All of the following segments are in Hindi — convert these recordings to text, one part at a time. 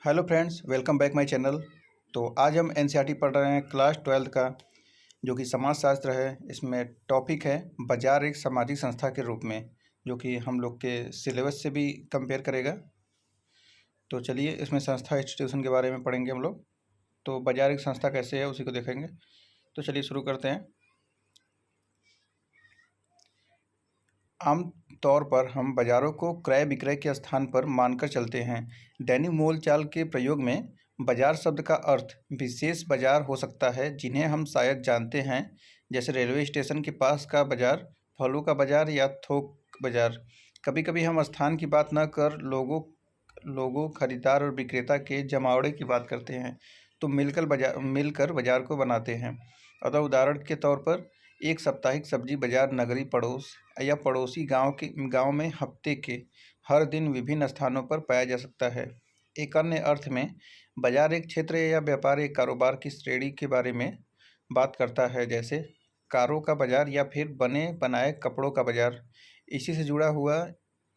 Hello friends, welcome back my channel. तो आज हम एनसीईआरटी पढ़ रहे हैं क्लास 12 का, जो कि समाजशास्त्र है। इसमें टॉपिक है बाजार एक सामाजिक संस्था के रूप में, जो कि हम लोग के सिलेबस से भी कंपेयर करेगा। तो चलिए इसमें संस्था इंस्टीट्यूशन के बारे में पढ़ेंगे हम लोग। तो बाजार एक संस्था कैसे है उसी को देखेंगे। तो चलिए शुरू करते हैं। आम तौर पर हम बाज़ारों को क्रय विक्रय के स्थान पर मानकर चलते हैं। दैनिक मोल चाल के प्रयोग में बाजार शब्द का अर्थ विशेष बाजार हो सकता है, जिन्हें हम शायद जानते हैं, जैसे रेलवे स्टेशन के पास का बाजार, फलों का बाजार या थोक बाजार। कभी कभी हम स्थान की बात न कर लोगों खरीदार और विक्रेता के जमावड़े की बात करते हैं, तो मिलकर बाजार को बनाते हैं। अतः उदाहरण के तौर पर एक साप्ताहिक सब्जी बाजार नगरी पड़ोस या पड़ोसी गांव में हफ्ते के हर दिन विभिन्न स्थानों पर पाया जा सकता है। एक अन्य अर्थ में बाजार एक क्षेत्र या व्यापार एक कारोबार की श्रेणी के बारे में बात करता है, जैसे कारों का बाजार या फिर बने बनाए कपड़ों का बाजार। इसी से जुड़ा हुआ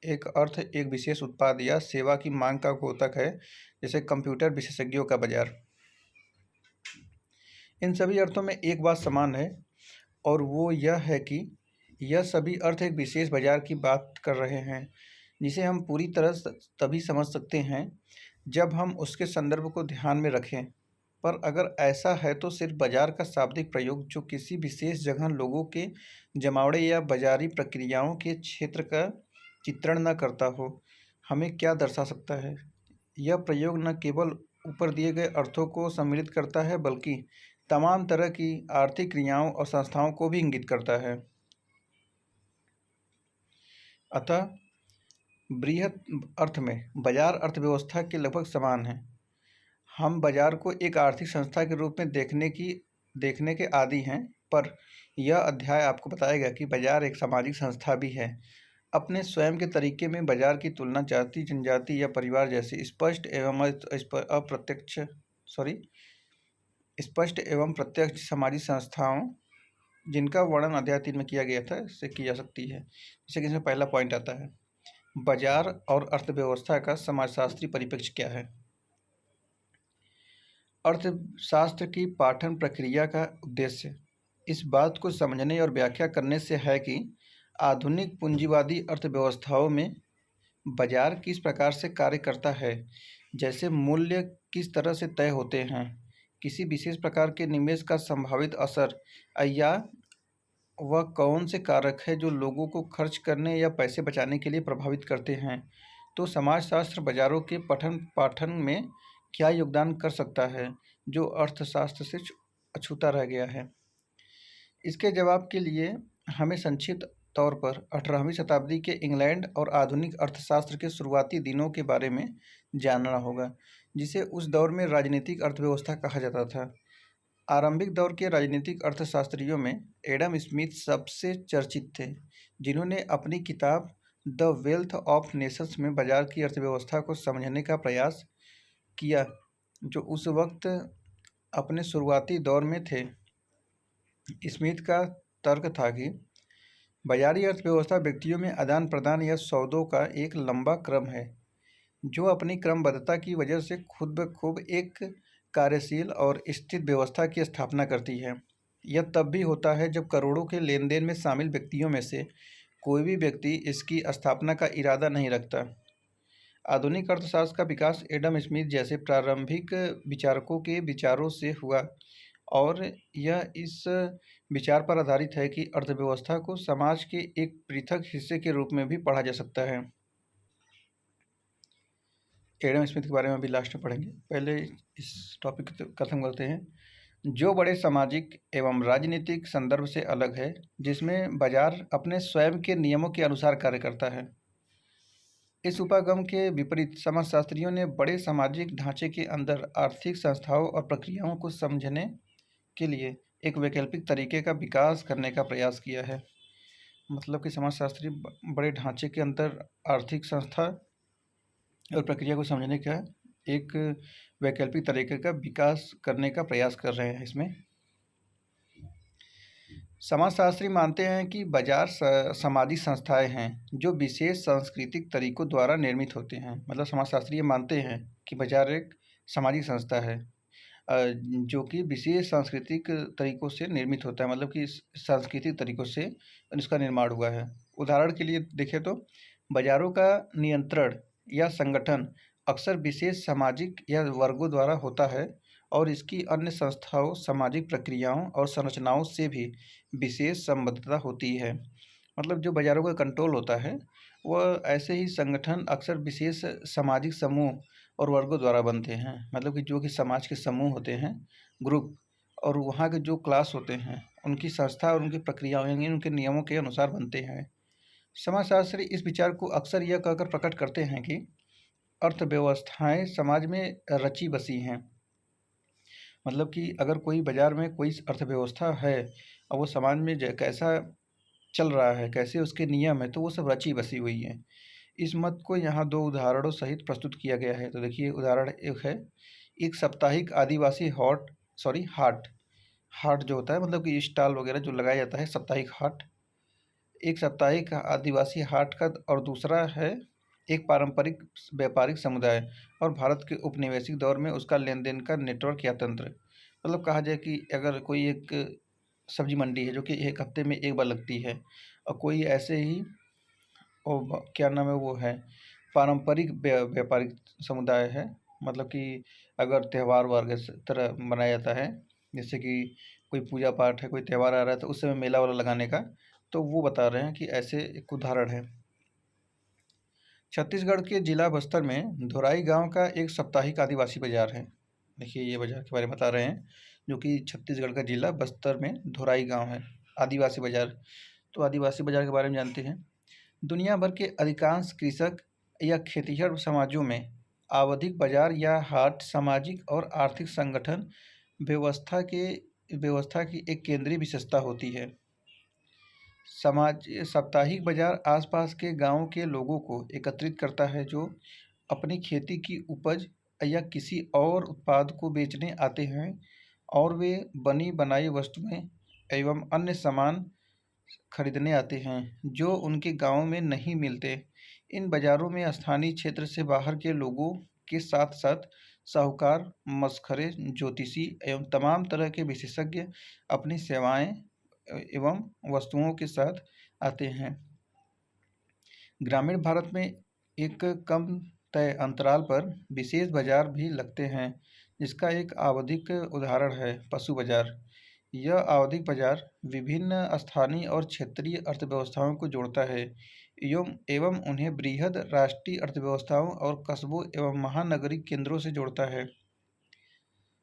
एक अर्थ एक विशेष उत्पाद या सेवा की मांग का द्योतक है, जैसे कंप्यूटर विशेषज्ञों का बाजार। इन सभी अर्थों में एक बात समान है, और वो यह है कि यह सभी अर्थ एक विशेष बाजार की बात कर रहे हैं, जिसे हम पूरी तरह तभी समझ सकते हैं जब हम उसके संदर्भ को ध्यान में रखें। पर अगर ऐसा है तो सिर्फ बाजार का शाब्दिक प्रयोग, जो किसी विशेष जगह लोगों के जमावड़े या बाजारी प्रक्रियाओं के क्षेत्र का चित्रण न करता हो, हमें क्या दर्शा सकता है? यह प्रयोग न केवल ऊपर दिए गए अर्थों को सम्मिलित करता है, बल्कि तमाम तरह की आर्थिक क्रियाओं और संस्थाओं को भी इंगित करता है। अतः बृहत अर्थ में बाजार अर्थव्यवस्था के लगभग समान है। हम बाजार को एक आर्थिक संस्था के रूप में देखने के आदी हैं, पर यह अध्याय आपको बताएगा कि बाजार एक सामाजिक संस्था भी है। अपने स्वयं के तरीके में बाजार की तुलना जाति, जनजाति या परिवार जैसी स्पष्ट एवं प्रत्यक्ष सामाजिक संस्थाओं, जिनका वर्णन अध्याय 3 में किया गया था, इससे की जा सकती है। जैसे कि इसमें पहला पॉइंट आता है, बाजार और अर्थव्यवस्था का समाजशास्त्री परिप्रेक्ष्य क्या है। अर्थशास्त्र की पाठन प्रक्रिया का उद्देश्य इस बात को समझने और व्याख्या करने से है कि आधुनिक पूंजीवादी अर्थव्यवस्थाओं में बाजार किस प्रकार से कार्य करता है, जैसे मूल्य किस तरह से तय होते हैं, किसी विशेष प्रकार के निवेश का संभावित असर, या वह कौन से कारक है जो लोगों को खर्च करने या पैसे बचाने के लिए प्रभावित करते हैं। तो समाजशास्त्र बाजारों के पठन पाठन में क्या योगदान कर सकता है, जो अर्थशास्त्र से अछूता रह गया है। इसके जवाब के लिए हमें संक्षिप्त तौर पर 18वीं शताब्दी के इंग्लैंड और आधुनिक अर्थशास्त्र के शुरुआती दिनों के बारे में जानना होगा, जिसे उस दौर में राजनीतिक अर्थव्यवस्था कहा जाता था। आरंभिक दौर के राजनीतिक अर्थशास्त्रियों में एडम स्मिथ सबसे चर्चित थे, जिन्होंने अपनी किताब द वेल्थ ऑफ नेशंस में बाजार की अर्थव्यवस्था को समझने का प्रयास किया, जो उस वक्त अपने शुरुआती दौर में थे। स्मिथ का तर्क था कि बाजारी अर्थव्यवस्था व्यक्तियों में आदान प्रदान या सौदों का एक लंबा क्रम है, जो अपनी क्रमबद्धता की वजह से खुद ब खुद एक कार्यशील और स्थिर व्यवस्था की स्थापना करती है। यह तब भी होता है जब करोड़ों के लेन देन में शामिल व्यक्तियों में से कोई भी व्यक्ति इसकी स्थापना का इरादा नहीं रखता। आधुनिक अर्थशास्त्र का विकास एडम स्मिथ जैसे प्रारंभिक विचारकों के विचारों से हुआ, और यह इस विचार पर आधारित है कि अर्थव्यवस्था को समाज के एक पृथक हिस्से के रूप में भी पढ़ा जा सकता है। एडम स्मिथ के बारे में अभी लास्ट में पढ़ेंगे, पहले इस टॉपिक को खत्म करते हैं। जो बड़े सामाजिक एवं राजनीतिक संदर्भ से अलग है, जिसमें बाजार अपने स्वयं के नियमों के अनुसार कार्य करता है। इस उपागम के विपरीत समाजशास्त्रियों ने बड़े सामाजिक ढांचे के अंदर आर्थिक संस्थाओं और प्रक्रियाओं को समझने के लिए एक वैकल्पिक तरीके का विकास करने का प्रयास किया है। मतलब कि समाजशास्त्री बड़े ढांचे के अंदर आर्थिक संस्था और प्रक्रिया को समझने का एक वैकल्पिक तरीके का विकास करने का प्रयास कर रहे हैं। इसमें समाजशास्त्री मानते हैं कि बाजार सामाजिक संस्थाएं हैं जो विशेष सांस्कृतिक तरीकों द्वारा निर्मित होते हैं। मतलब समाजशास्त्री ये मानते हैं कि बाजार एक सामाजिक संस्था है जो कि विशेष सांस्कृतिक तरीकों से निर्मित होता है, मतलब कि सांस्कृतिक तरीकों से इसका निर्माण हुआ है। उदाहरण के लिए देखें तो बाजारों का नियंत्रण या संगठन अक्सर विशेष सामाजिक या वर्गों द्वारा होता है और इसकी अन्य संस्थाओं, सामाजिक प्रक्रियाओं और संरचनाओं से भी विशेष संबद्धता होती है। मतलब जो बाज़ारों का कंट्रोल होता है, वह ऐसे ही संगठन अक्सर विशेष सामाजिक समूह और वर्गों द्वारा बनते हैं। मतलब कि जो कि समाज के समूह होते हैं, ग्रुप, और वहाँ के जो क्लास होते हैं, उनकी संस्था और उनकी प्रक्रियाओं यानी उनके नियमों के अनुसार बनते हैं। समाजशास्त्री इस विचार को अक्सर यह कहकर प्रकट करते हैं कि अर्थव्यवस्थाएं समाज में रची बसी हैं। मतलब कि अगर कोई बाज़ार में कोई अर्थव्यवस्था है और वो समाज में कैसा चल रहा है, कैसे उसके नियम है, तो वो सब रची बसी हुई है। इस मत को यहाँ दो उदाहरणों सहित प्रस्तुत किया गया है। तो देखिए, उदाहरण एक है, एक साप्ताहिक आदिवासी हाट। हाट जो होता है, मतलब कि स्टॉल वगैरह जो लगाया जाता है, साप्ताहिक हाट। एक साप्ताहिक आदिवासी हाट का, और दूसरा है एक पारंपरिक व्यापारिक समुदाय और भारत के उपनिवेशिक दौर में उसका लेन देन का नेटवर्क या तंत्र। मतलब कहा जाए कि अगर कोई एक सब्जी मंडी है जो कि एक हफ्ते में एक बार लगती है, और कोई ऐसे ही क्या नाम है वो है पारंपरिक व्यापारिक समुदाय है। मतलब कि अगर त्यौहार वर्ग इस तरह मनाया जाता है, जैसे कि कोई पूजा पाठ है, कोई त्यौहार आ रहा है, तो उस समय मेला वाला लगाने का, तो वो बता रहे हैं कि ऐसे एक उदाहरण है। छत्तीसगढ़ के जिला बस्तर में धोराई गांव का एक साप्ताहिक आदिवासी बाजार है। देखिए, ये बाजार के बारे में बता रहे हैं, जो कि छत्तीसगढ़ का जिला बस्तर में धोराई गांव है, आदिवासी बाजार। तो आदिवासी बाजार के बारे में जानते हैं। दुनिया भर के अधिकांश कृषक या खेतिहर समाजों में आवधिक बाजार या हाट सामाजिक और आर्थिक संगठन व्यवस्था की एक केंद्रीय विशेषता होती है। साप्ताहिक बाजार आसपास के गांवों के लोगों को एकत्रित करता है जो अपनी खेती की उपज या किसी और उत्पाद को बेचने आते हैं, और वे बनी बनाई वस्तुएं एवं अन्य सामान खरीदने आते हैं जो उनके गांव में नहीं मिलते। इन बाजारों में स्थानीय क्षेत्र से बाहर के लोगों के साथ साथ साहूकार, मसखरे, ज्योतिषी एवं तमाम तरह के विशेषज्ञ अपनी सेवाएं एवं वस्तुओं के साथ आते हैं। ग्रामीण भारत में एक कम तय अंतराल पर विशेष बाजार भी लगते हैं, जिसका एक आवधिक उदाहरण है पशु बाजार। यह आवधिक बाजार विभिन्न स्थानीय और क्षेत्रीय अर्थव्यवस्थाओं को जोड़ता है एवं उन्हें बृहद राष्ट्रीय अर्थव्यवस्थाओं और कस्बों एवं महानगरीय केंद्रों से जोड़ता है।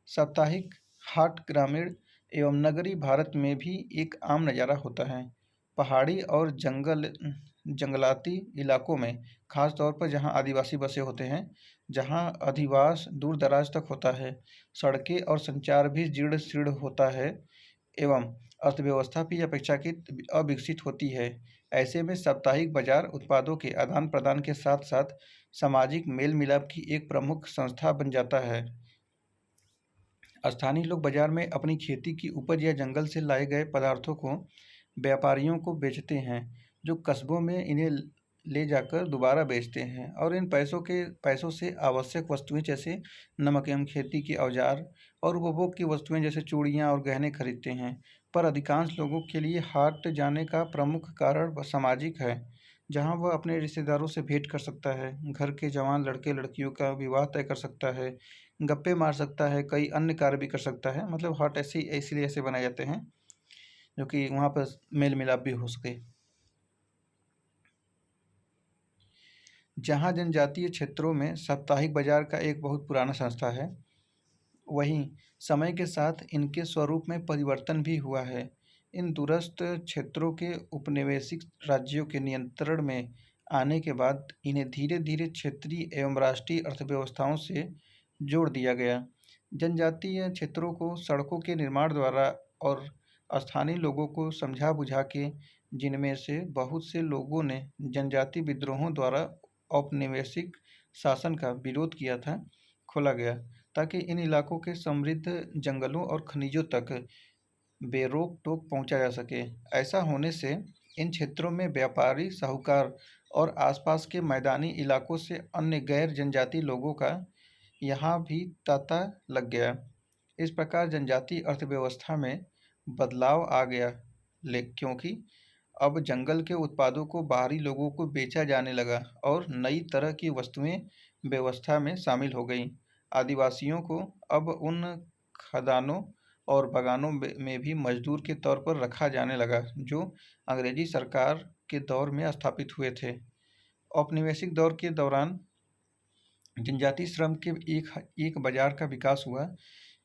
साप्ताहिक हाट ग्रामीण एवं नगरीय भारत में भी एक आम नज़ारा होता है। पहाड़ी और जंगलाती इलाकों में, खास तौर पर जहां आदिवासी बसे होते हैं, जहां अधिवास दूर दराज तक होता है, सड़कें और संचार भी जीर्ण शीर्ण होता है एवं अर्थव्यवस्था भी अपेक्षाकृत अविकसित होती है। ऐसे में साप्ताहिक बाजार उत्पादों के आदान प्रदान के साथ साथ सामाजिक मेल मिलाप की एक प्रमुख संस्था बन जाता है। स्थानीय लोग बाजार में अपनी खेती की उपज या जंगल से लाए गए पदार्थों को व्यापारियों को बेचते हैं, जो कस्बों में इन्हें ले जाकर दोबारा बेचते हैं, और इन पैसों से आवश्यक वस्तुएं जैसे नमक एवं खेती के औजार और उपभोग की वस्तुएं जैसे चूड़ियां और गहने खरीदते हैं। पर अधिकांश लोगों के लिए हाट जाने का प्रमुख कारण सामाजिक है, जहां वह अपने रिश्तेदारों से भेंट कर सकता है, घर के जवान लड़के लड़कियों का विवाह तय कर सकता है, गप्पे मार सकता है, कई अन्य कार्य भी कर सकता है। मतलब हाट इसीलिए ऐसे बनाए जाते हैं जो कि वहाँ पर मेल मिलाप भी हो सके। जहाँ जनजातीय क्षेत्रों में साप्ताहिक बाजार का एक बहुत पुराना संस्था है, वहीं समय के साथ इनके स्वरूप में परिवर्तन भी हुआ है। इन दूरस्थ क्षेत्रों के उपनिवेशिक राज्यों के नियंत्रण में आने के बाद इन्हें धीरे धीरे क्षेत्रीय एवं राष्ट्रीय अर्थव्यवस्थाओं से जोड़ दिया गया। जनजातीय क्षेत्रों को सड़कों के निर्माण द्वारा और स्थानीय लोगों को समझा बुझा के, जिनमें से बहुत से लोगों ने जनजातीय विद्रोहों द्वारा औपनिवेशिक शासन का विरोध किया था, खोला गया, ताकि इन इलाकों के समृद्ध जंगलों और खनिजों तक बेरोक टोक पहुंचा जा सके। ऐसा होने से इन क्षेत्रों में व्यापारी, साहूकार और आसपास के मैदानी इलाकों से अन्य गैर जनजाति लोगों का यहाँ भी तांता लग गया। इस प्रकार जनजातीय अर्थव्यवस्था में बदलाव आ गया, क्योंकि अब जंगल के उत्पादों को बाहरी लोगों को बेचा जाने लगा और नई तरह की वस्तुएं व्यवस्था में शामिल हो गईं। आदिवासियों को अब उन खदानों और बागानों में भी मजदूर के तौर पर रखा जाने लगा, जो अंग्रेजी सरकार के दौर में स्थापित हुए थे। औपनिवेशिक दौर के दौरान जनजातीय श्रम के एक बाजार का विकास हुआ।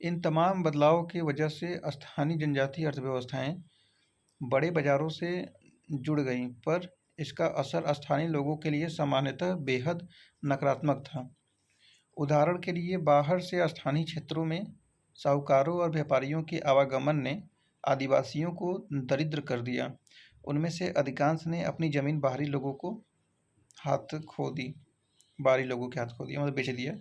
इन तमाम बदलावों की वजह से स्थानीय जनजातीय अर्थव्यवस्थाएं बड़े बाजारों से जुड़ गईं, पर इसका असर स्थानीय लोगों के लिए सामान्यतः बेहद नकारात्मक था। उदाहरण के लिए, बाहर से स्थानीय क्षेत्रों में साहूकारों और व्यापारियों के आवागमन ने आदिवासियों को दरिद्र कर दिया। उनमें से अधिकांश ने अपनी जमीन बाहरी लोगों के हाथ खो दी, मतलब बेच दिया।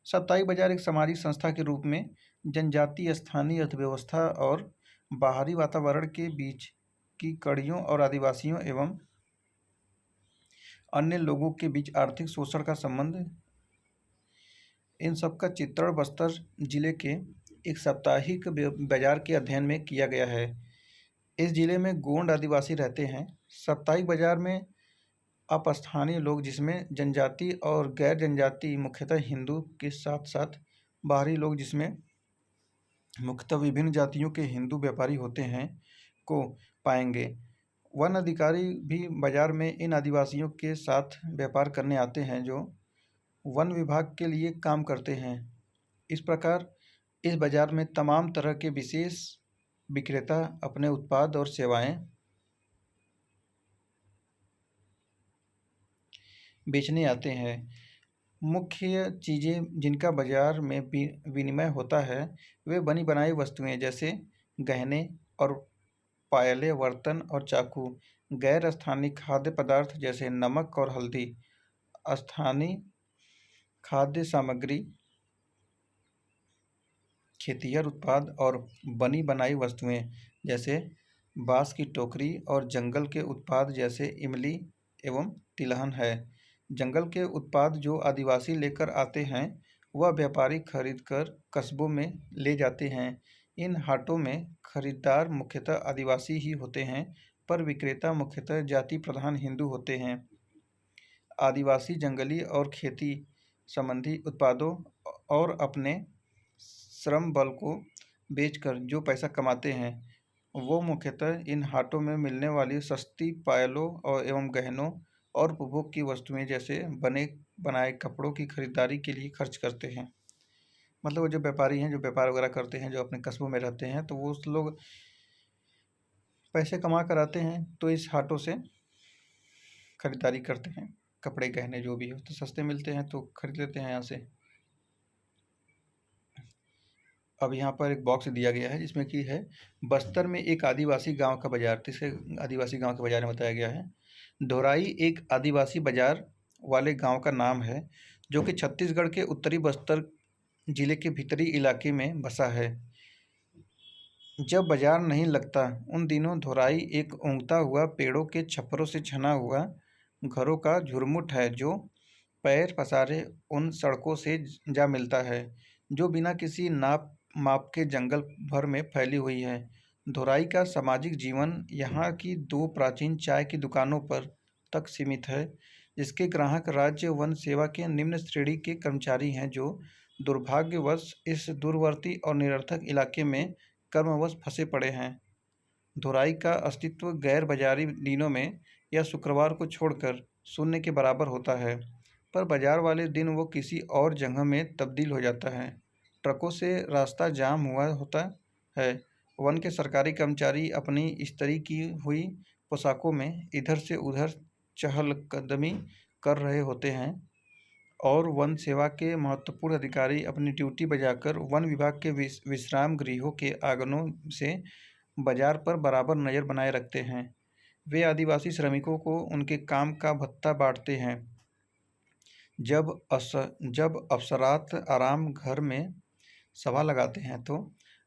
साप्ताहिक बाजार एक सामाजिक संस्था के रूप में जनजातीय स्थानीय अर्थव्यवस्था और बाहरी वातावरण के बीच की कड़ियों और आदिवासियों एवं अन्य लोगों के बीच आर्थिक शोषण का संबंध, इन सब का चित्रण बस्तर जिले के एक साप्ताहिक बाजार के अध्ययन में किया गया है। इस जिले में गोंड आदिवासी रहते हैं। साप्ताहिक बाजार में स्थानीय लोग, जिसमें जनजाति और गैर जनजाति मुख्यतः हिंदू के साथ साथ बाहरी लोग, जिसमें मुख्यतः विभिन्न जातियों के हिंदू व्यापारी होते हैं, को पाएंगे। वन अधिकारी भी बाजार में इन आदिवासियों के साथ व्यापार करने आते हैं, जो वन विभाग के लिए काम करते हैं। इस प्रकार इस बाजार में तमाम तरह के विशेष विक्रेता अपने उत्पाद और सेवाएं बेचने आते हैं। मुख्य चीज़ें जिनका बाजार में विनिमय होता है, वे बनी बनाई वस्तुएं जैसे गहने और पायलें, बर्तन और चाकू, गैर स्थानीय खाद्य पदार्थ जैसे नमक और हल्दी, स्थानीय खाद्य सामग्री, खेतिहर उत्पाद और बनी बनाई वस्तुएं जैसे बांस की टोकरी और जंगल के उत्पाद जैसे इमली एवं तिलहन है। जंगल के उत्पाद जो आदिवासी लेकर आते हैं, वह व्यापारी खरीदकर कस्बों में ले जाते हैं। इन हाटों में खरीदार मुख्यतः आदिवासी ही होते हैं, पर विक्रेता मुख्यतः जाति प्रधान हिंदू होते हैं। आदिवासी जंगली और खेती संबंधी उत्पादों और अपने श्रम बल को बेचकर जो पैसा कमाते हैं, वो मुख्यतः इन हाटों में मिलने वाली सस्ती पायलों और एवं गहनों और उपभोग की वस्तुएं जैसे बने बनाए कपड़ों की खरीदारी के लिए खर्च करते हैं। मतलब वो जो व्यापारी हैं, जो व्यापार वगैरह करते हैं, जो अपने कस्बों में रहते हैं, तो वो उस लोग पैसे कमा कर आते हैं, तो इस हाटों से खरीदारी करते हैं। कपड़े गहने जो भी हो तो सस्ते मिलते हैं, तो खरीद लेते हैं यहाँ से। अब यहाँ पर एक बॉक्स दिया गया है जिसमें कि है बस्तर में एक आदिवासी गांव का बाजार। तो इसे आदिवासी गांव के बारे में बताया गया है। ढोराई एक आदिवासी बाजार वाले गांव का नाम है, जो कि छत्तीसगढ़ के उत्तरी बस्तर जिले के भीतरी इलाके में बसा है। जब बाजार नहीं लगता, उन दिनों ढोराई एक ऊँगता हुआ पेड़ों के छप्परों से छना हुआ घरों का झुरमुट है, जो पैर पसारे उन सड़कों से जा मिलता है, जो बिना किसी नाप माप के जंगल भर में फैली हुई है। ढोराई का सामाजिक जीवन यहाँ की दो प्राचीन चाय की दुकानों पर तक सीमित है, जिसके ग्राहक राज्य वन सेवा के निम्न श्रेणी के कर्मचारी हैं, जो दुर्भाग्यवश इस दूरवर्ती और निरर्थक इलाके में कर्मवश फंसे पड़े हैं। ढोराई का अस्तित्व गैर बाजारी दिनों में या शुक्रवार को छोड़कर शून्य के बराबर होता है, पर बाजार वाले दिन वो किसी और जगह में तब्दील हो जाता है। ट्रकों से रास्ता जाम हुआ होता है। वन के सरकारी कर्मचारी अपनी इस्त्री की हुई पोशाकों में इधर से उधर चहलकदमी कर रहे होते हैं, और वन सेवा के महत्वपूर्ण अधिकारी अपनी ड्यूटी बजाकर वन विभाग के विश्राम गृहों के आंगनों से बाजार पर बराबर नज़र बनाए रखते हैं। वे आदिवासी श्रमिकों को उनके काम का भत्ता बांटते हैं। जब अफसरात आराम घर में सभा लगाते हैं, तो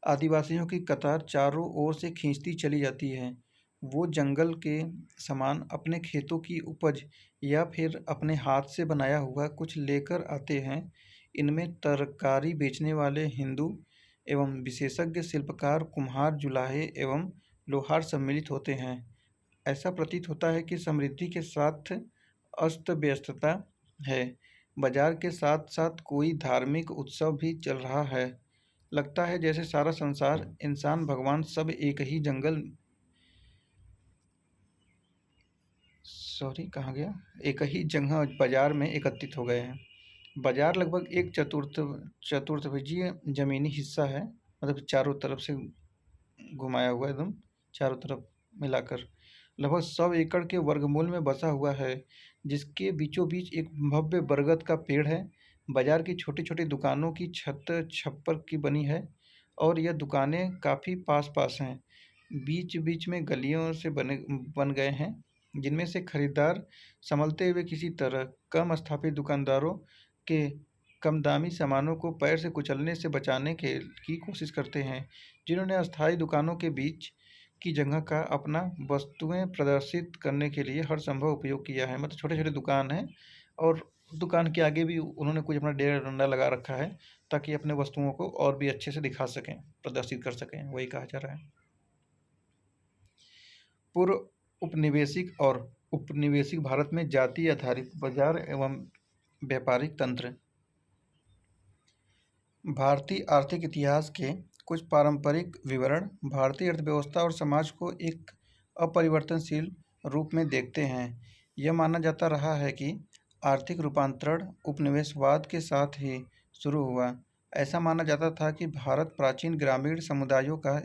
आदिवासियों की कतार चारों ओर से खींचती चली जाती है। वो जंगल के समान अपने खेतों की उपज या फिर अपने हाथ से बनाया हुआ कुछ लेकर आते हैं। इनमें तरकारी बेचने वाले हिंदू एवं विशेषज्ञ शिल्पकार, कुम्हार, जुलाहे एवं लोहार सम्मिलित होते हैं। ऐसा प्रतीत होता है कि समृद्धि के साथ अस्त-व्यस्तता है। बाजार के साथ-साथ कोई धार्मिक उत्सव भी चल रहा है। लगता है जैसे सारा संसार, इंसान, भगवान सब एक ही जंगल सॉरी कहाँ गया? एक ही जगह बाजार में एकत्रित हो गए हैं। बाजार लगभग एक चतुर्थांशीय ज़मीनी हिस्सा है, मतलब चारों तरफ से घुमाया हुआ एकदम, चारों तरफ मिलाकर। लगभग 100 एकड़ के वर्गमूल में बसा हुआ है, जिसके बीचों बीच एक भव्य बरगद का पेड़ है। बाजार की छोटी-छोटी दुकानों की छत छप्पर की बनी है और यह दुकानें काफ़ी पास-पास हैं। बीच-बीच में गलियों से बन गए हैं, जिनमें से खरीदार संभलते हुए किसी तरह कम स्थापित दुकानदारों के कम दामी सामानों को पैर से कुचलने से बचाने की कोशिश करते हैं, जिन्होंने अस्थायी दुकानों के बीच की जगह का अपना वस्तुएं प्रदर्शित करने के लिए हर संभव उपयोग किया है। मतलब छोटे-छोटे दुकान हैं और दुकान के आगे भी उन्होंने कुछ अपना डेरा डंडा लगा रखा है, ताकि अपने वस्तुओं को और भी अच्छे से दिखा सकें, प्रदर्शित कर सकें, वही कहा जा रहा है। पूर्व औपनिवेशिक और उपनिवेशिक भारत में जाति आधारित बाजार एवं व्यापारिक तंत्र। भारतीय आर्थिक इतिहास के कुछ पारंपरिक विवरण भारतीय अर्थव्यवस्था और समाज को एक अपरिवर्तनशील रूप में देखते हैं। यह माना जाता रहा है कि आर्थिक रूपांतरण उपनिवेशवाद के साथ ही शुरू हुआ। ऐसा माना जाता था कि भारत प्राचीन ग्रामीण समुदायों का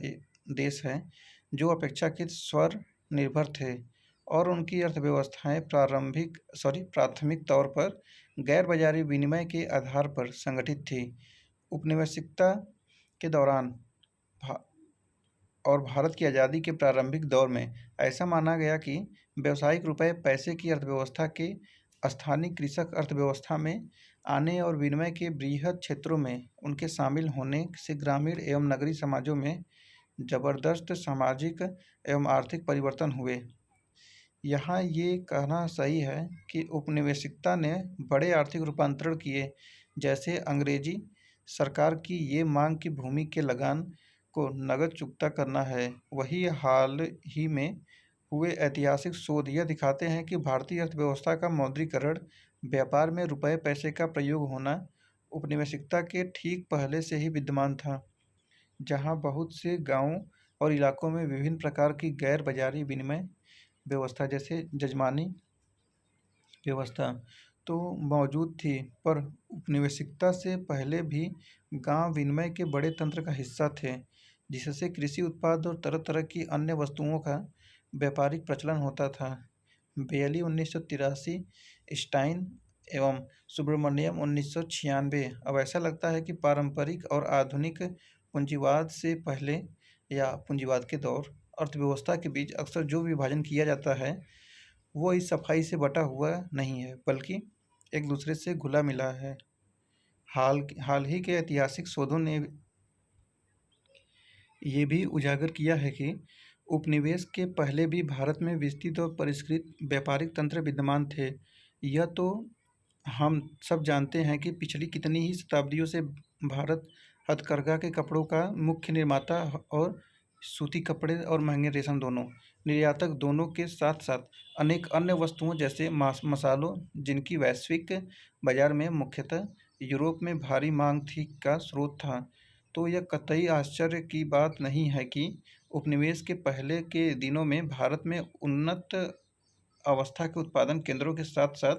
देश है, जो अपेक्षाकृत स्वनिर्भर थे और उनकी अर्थव्यवस्थाएं प्राथमिक तौर पर गैर बाजारी विनिमय के आधार पर संगठित थी। उपनिवेशिकता के दौरान भा और भारत की आज़ादी के प्रारंभिक दौर में ऐसा माना गया कि व्यावसायिक रुपये पैसे की अर्थव्यवस्था के स्थानीय कृषक अर्थव्यवस्था में आने और विनिमय के बृहद क्षेत्रों में उनके शामिल होने से ग्रामीण एवं नगरीय समाजों में जबरदस्त सामाजिक एवं आर्थिक परिवर्तन हुए। यहाँ ये कहना सही है कि उपनिवेशिकता ने बड़े आर्थिक रूपांतरण किए, जैसे अंग्रेजी सरकार की ये मांग कि भूमि के लगान को नकद चुकता करना है। वहीं हाल ही में हुए ऐतिहासिक शोध यह दिखाते हैं कि भारतीय अर्थव्यवस्था का मौद्रीकरण, व्यापार में रुपये पैसे का प्रयोग होना उपनिवेशिकता के ठीक पहले से ही विद्यमान था, जहाँ बहुत से गांवों और इलाकों में विभिन्न प्रकार की गैर बाजारी विनिमय व्यवस्था जैसे जजमानी व्यवस्था तो मौजूद थी, पर उपनिवेशिकता से पहले भी गांव विनिमय के बड़े तंत्र का हिस्सा थे, जिससे कृषि उत्पाद और तरह-तरह की अन्य वस्तुओं का व्यापारिक प्रचलन होता था। बेयली 1983, स्टाइन एवं सुब्रमण्यम 1996। अब ऐसा लगता है कि पारंपरिक और आधुनिक पूंजीवाद से पहले या पूंजीवाद के दौर अर्थव्यवस्था के बीच अक्सर जो विभाजन किया जाता है, वो इस सफाई से बटा हुआ नहीं है, बल्कि एक दूसरे से घुला मिला है। हाल ही के ऐतिहासिक शोधों ने ये भी उजागर किया है कि उपनिवेश के पहले भी भारत में विस्तृत और परिष्कृत व्यापारिक तंत्र विद्यमान थे। यह तो हम सब जानते हैं कि पिछली कितनी ही शताब्दियों से भारत हथकरघा के कपड़ों का मुख्य निर्माता और सूती कपड़े और महंगे रेशम दोनों निर्यातक दोनों के साथ साथ अनेक अन्य वस्तुओं जैसे मसालों, जिनकी वैश्विक बाजार में मुख्यतः यूरोप में भारी मांग थी, का स्रोत था। तो यह कतई आश्चर्य की बात नहीं है कि उपनिवेश के पहले के दिनों में भारत में उन्नत अवस्था के उत्पादन केंद्रों के साथ साथ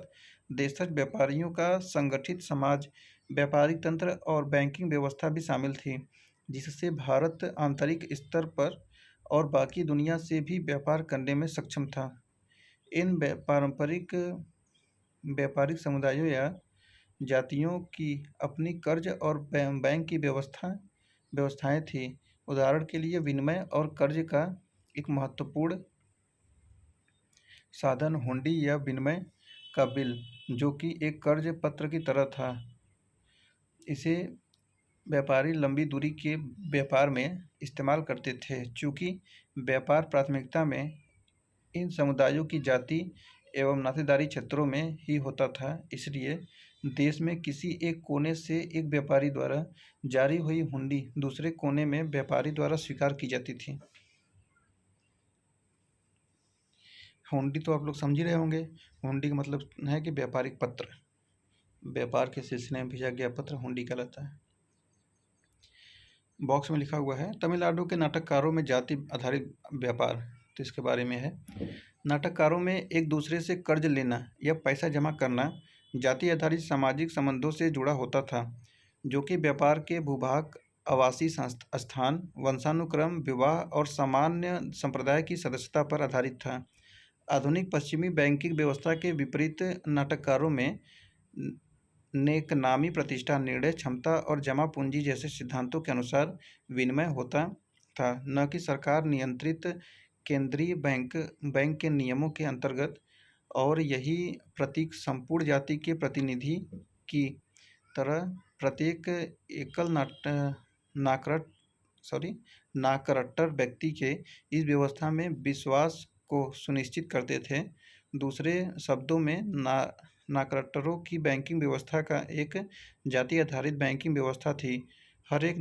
देशज व्यापारियों का संगठित समाज, व्यापारिक तंत्र और बैंकिंग व्यवस्था भी शामिल थी, जिससे भारत आंतरिक स्तर पर और बाकी दुनिया से भी व्यापार करने में सक्षम था। इन पारंपरिक व्यापारिक समुदायों या जातियों की अपनी कर्ज और बैंक की व्यवस्थाएं थीं। उदाहरण के लिए विनिमय और कर्ज का एक महत्वपूर्ण साधन हुंडी या विनिमय का बिल, जो कि एक कर्ज पत्र की तरह था। इसे व्यापारी लंबी दूरी के व्यापार में इस्तेमाल करते थे। चूँकि व्यापार प्राथमिकता में इन समुदायों की जाति एवं नातेदारी क्षेत्रों में ही होता था, इसलिए देश में किसी एक कोने से एक व्यापारी द्वारा जारी हुई हुंडी दूसरे कोने में व्यापारी द्वारा स्वीकार की जाती थी। हुंडी तो आप लोग समझ ही रहे होंगे। हुंडी का मतलब है कि व्यापारिक पत्र, व्यापार के सिलसिले में भेजा गया पत्र हुंडी कहलाता है। बॉक्स में लिखा हुआ है तमिलनाडु के नाटककारों में जाति आधारित व्यापार, तो इसके बारे में है। नाटककारों में एक दूसरे से कर्ज लेना या पैसा जमा करना जाति आधारित सामाजिक संबंधों से जुड़ा होता था, जो कि व्यापार के भूभाग, आवासीय स्थान, वंशानुक्रम, विवाह और सामान्य संप्रदाय की सदस्यता पर आधारित था। आधुनिक पश्चिमी बैंकिंग व्यवस्था के विपरीत नाटककारों में नेकनामी, प्रतिष्ठा, निर्णय क्षमता और जमा पूंजी जैसे सिद्धांतों के अनुसार विनिमय होता था, न कि सरकार नियंत्रित केंद्रीय बैंक के नियमों के अंतर्गत। और यही प्रतीक संपूर्ण जाति के प्रतिनिधि की तरह प्रत्येक एकल नाकरट्टर व्यक्ति के इस व्यवस्था में विश्वास को सुनिश्चित करते थे। दूसरे शब्दों में नाकरट्टरों की बैंकिंग व्यवस्था का एक जाति आधारित बैंकिंग व्यवस्था थी। हर एक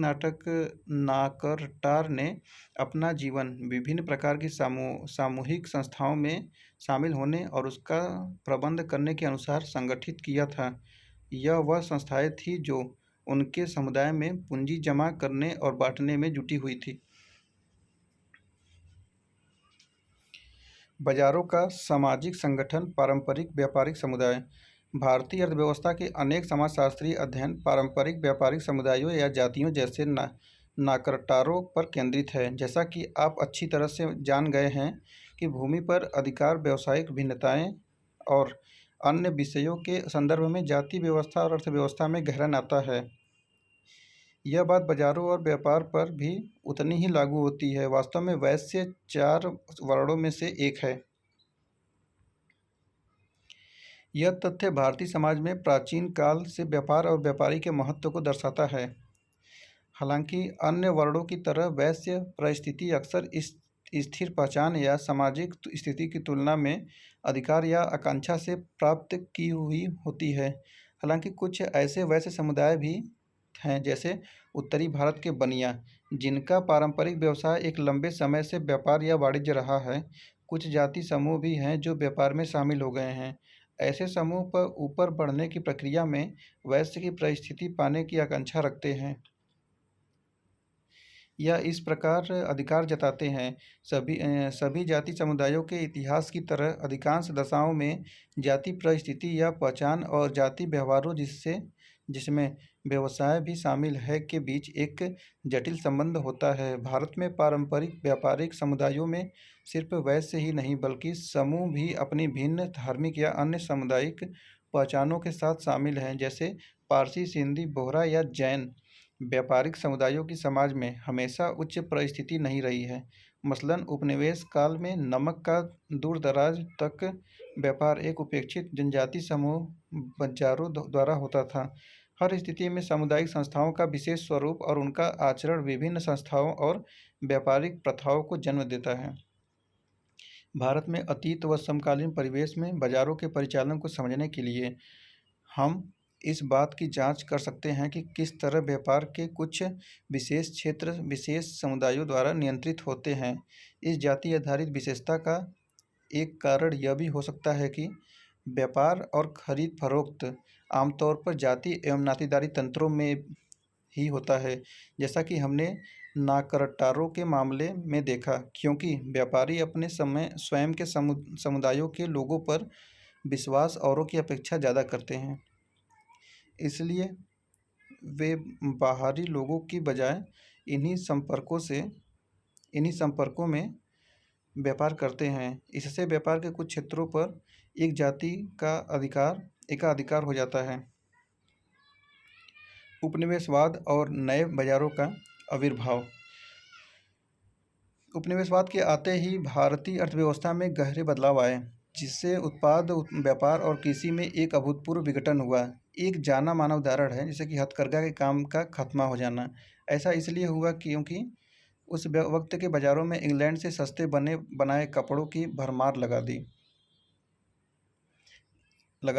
नाकरटार ने अपना जीवन विभिन्न प्रकार की सामूहिक संस्थाओं में शामिल होने और उसका प्रबंध करने के अनुसार संगठित किया था। यह वह संस्थाएं थी जो उनके समुदाय में पूंजी जमा करने और बांटने में जुटी हुई थी। बाजारों का सामाजिक संगठन, पारंपरिक व्यापारिक समुदाय। भारतीय अर्थव्यवस्था के अनेक समाजशास्त्रीय अध्ययन पारंपरिक व्यापारिक समुदायों या जातियों जैसे नाकरटारों पर केंद्रित है। जैसा कि आप अच्छी तरह से जान गए हैं कि भूमि पर अधिकार, व्यावसायिक भिन्नताएं और अन्य विषयों के संदर्भ में जाति व्यवस्था और अर्थव्यवस्था में गहरा नाता है। यह बात बाजारों और व्यापार पर भी उतनी ही लागू होती है। वास्तव में वैश्य 4 वर्णों में से एक है। यह तथ्य भारतीय समाज में प्राचीन काल से व्यापार और व्यापारी के महत्व को दर्शाता है। हालांकि अन्य वर्णों की तरह वैश्य परिस्थिति अक्सर इस स्थिर पहचान या सामाजिक स्थिति की तुलना में अधिकार या आकांक्षा से प्राप्त की हुई होती है। हालांकि कुछ ऐसे वैश्य समुदाय भी हैं, जैसे उत्तरी भारत के बनिया, जिनका पारंपरिक व्यवसाय एक लंबे समय से व्यापार या वाणिज्य रहा है। कुछ जाति समूह भी हैं जो व्यापार में शामिल हो गए हैं। ऐसे समूह पर ऊपर बढ़ने की प्रक्रिया में वैश्य की परिस्थिति पाने की आकांक्षा रखते हैं या इस प्रकार अधिकार जताते हैं। सभी जाति समुदायों के इतिहास की तरह अधिकांश दशाओं में जाति परिस्थिति या पहचान और जाति व्यवहारों जिसमें व्यवसाय भी शामिल है के बीच एक जटिल संबंध होता है। भारत में पारंपरिक व्यापारिक समुदायों में सिर्फ वैश्य ही नहीं बल्कि समूह भी अपनी भिन्न धार्मिक या अन्य सामुदायिक पहचानों के साथ शामिल हैं, जैसे पारसी, सिंधी, बोहरा या जैन। व्यापारिक समुदायों की समाज में हमेशा उच्च परिस्थिति नहीं रही है। मसलन उपनिवेश काल में नमक का दूर-दराज तक व्यापार एक उपेक्षित जनजाति समूह बंजारों द्वारा होता था। हर स्थिति में सामुदायिक संस्थाओं का विशेष स्वरूप और उनका आचरण विभिन्न संस्थाओं और व्यापारिक प्रथाओं को जन्म देता है। भारत में अतीत व समकालीन परिवेश में बाजारों के परिचालन को समझने के लिए हम इस बात की जांच कर सकते हैं कि किस तरह व्यापार के कुछ विशेष क्षेत्र विशेष समुदायों द्वारा नियंत्रित होते हैं। इस जाति आधारित विशेषता का एक कारण यह भी हो सकता है कि व्यापार और खरीद फरोख्त आमतौर पर जाति एवं नातेदारी तंत्रों में ही होता है, जैसा कि हमने नाकरटारों के मामले में देखा, क्योंकि व्यापारी अपने स्वयं के समुदायों के लोगों पर विश्वास औरों की अपेक्षा ज़्यादा करते हैं। इसलिए वे बाहरी लोगों की बजाय इन्हीं संपर्कों में व्यापार करते हैं। इससे व्यापार के कुछ क्षेत्रों पर एक जाति का एकाधिकार हो जाता है। उपनिवेशवाद और नए बाजारों का आविर्भाव। उपनिवेशवाद के आते ही भारतीय अर्थव्यवस्था में गहरे बदलाव आए, जिससे उत्पाद व्यापार और कृषि में एक अभूतपूर्व विघटन हुआ। एक जाना माना उदाहरण है, जैसे कि हथकरघा के काम का खत्मा हो जाना। ऐसा इसलिए हुआ क्योंकि उस वक्त के बाज़ारों में इंग्लैंड से सस्ते बने बनाए कपड़ों की भरमार लगा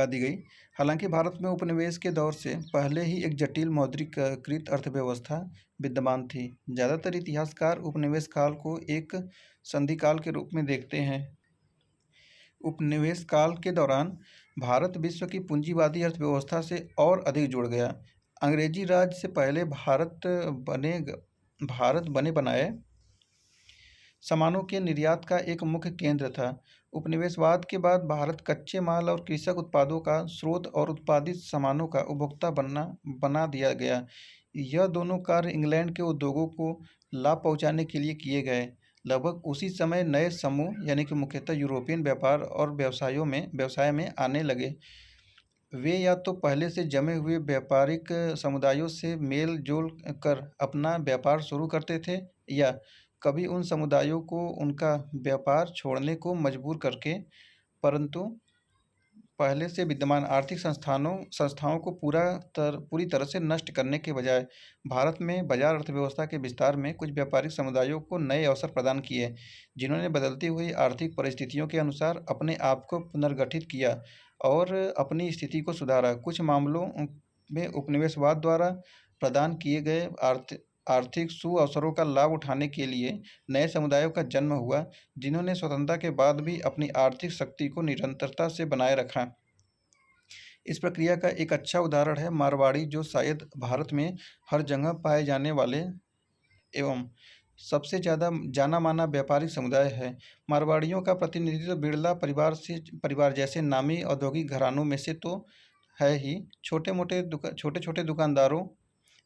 दी गई। हालांकि भारत में उपनिवेश के दौर से पहले ही एक जटिल मौद्रिकीकृत अर्थव्यवस्था विद्यमान थी। ज़्यादातर इतिहासकार उपनिवेश काल को एक संधि काल के रूप में देखते हैं। उपनिवेश काल के दौरान भारत विश्व की पूंजीवादी अर्थव्यवस्था से और अधिक जुड़ गया। अंग्रेजी राज से पहले भारत बने बनाए सामानों के निर्यात का एक मुख्य केंद्र था। उपनिवेशवाद के बाद भारत कच्चे माल और कृषक उत्पादों का स्रोत और उत्पादित सामानों का उपभोक्ता बना दिया गया। यह दोनों कार्य इंग्लैंड के उद्योगों को लाभ पहुंचाने के लिए किए गए। लगभग उसी समय नए समूह यानी कि मुख्यतः यूरोपियन व्यापार और व्यवसाय में आने लगे। वे या तो पहले से जमे हुए व्यापारिक समुदायों से मेल जोल कर अपना व्यापार शुरू करते थे, या कभी उन समुदायों को उनका व्यापार छोड़ने को मजबूर करके, परंतु पहले से विद्यमान आर्थिक संस्थाओं को पूरी तरह से नष्ट करने के बजाय भारत में बाजार अर्थव्यवस्था के विस्तार में कुछ व्यापारिक समुदायों को नए अवसर प्रदान किए, जिन्होंने बदलती हुई आर्थिक परिस्थितियों के अनुसार अपने आप को पुनर्गठित किया और अपनी स्थिति को सुधारा। कुछ मामलों में उपनिवेशवाद द्वारा प्रदान किए गए आर्थिक सुअवसरों का लाभ उठाने के लिए नए समुदायों का जन्म हुआ, जिन्होंने स्वतंत्रता के बाद भी अपनी आर्थिक शक्ति को निरंतरता से बनाए रखा। इस प्रक्रिया का एक अच्छा उदाहरण है मारवाड़ी, जो शायद भारत में हर जगह पाए जाने वाले एवं सबसे ज़्यादा जाना माना व्यापारिक समुदाय है। मारवाड़ियों का प्रतिनिधित्व बिड़ला परिवार जैसे नामी औद्योगिक घरानों में से तो है ही, छोटे छोटे दुकानदारों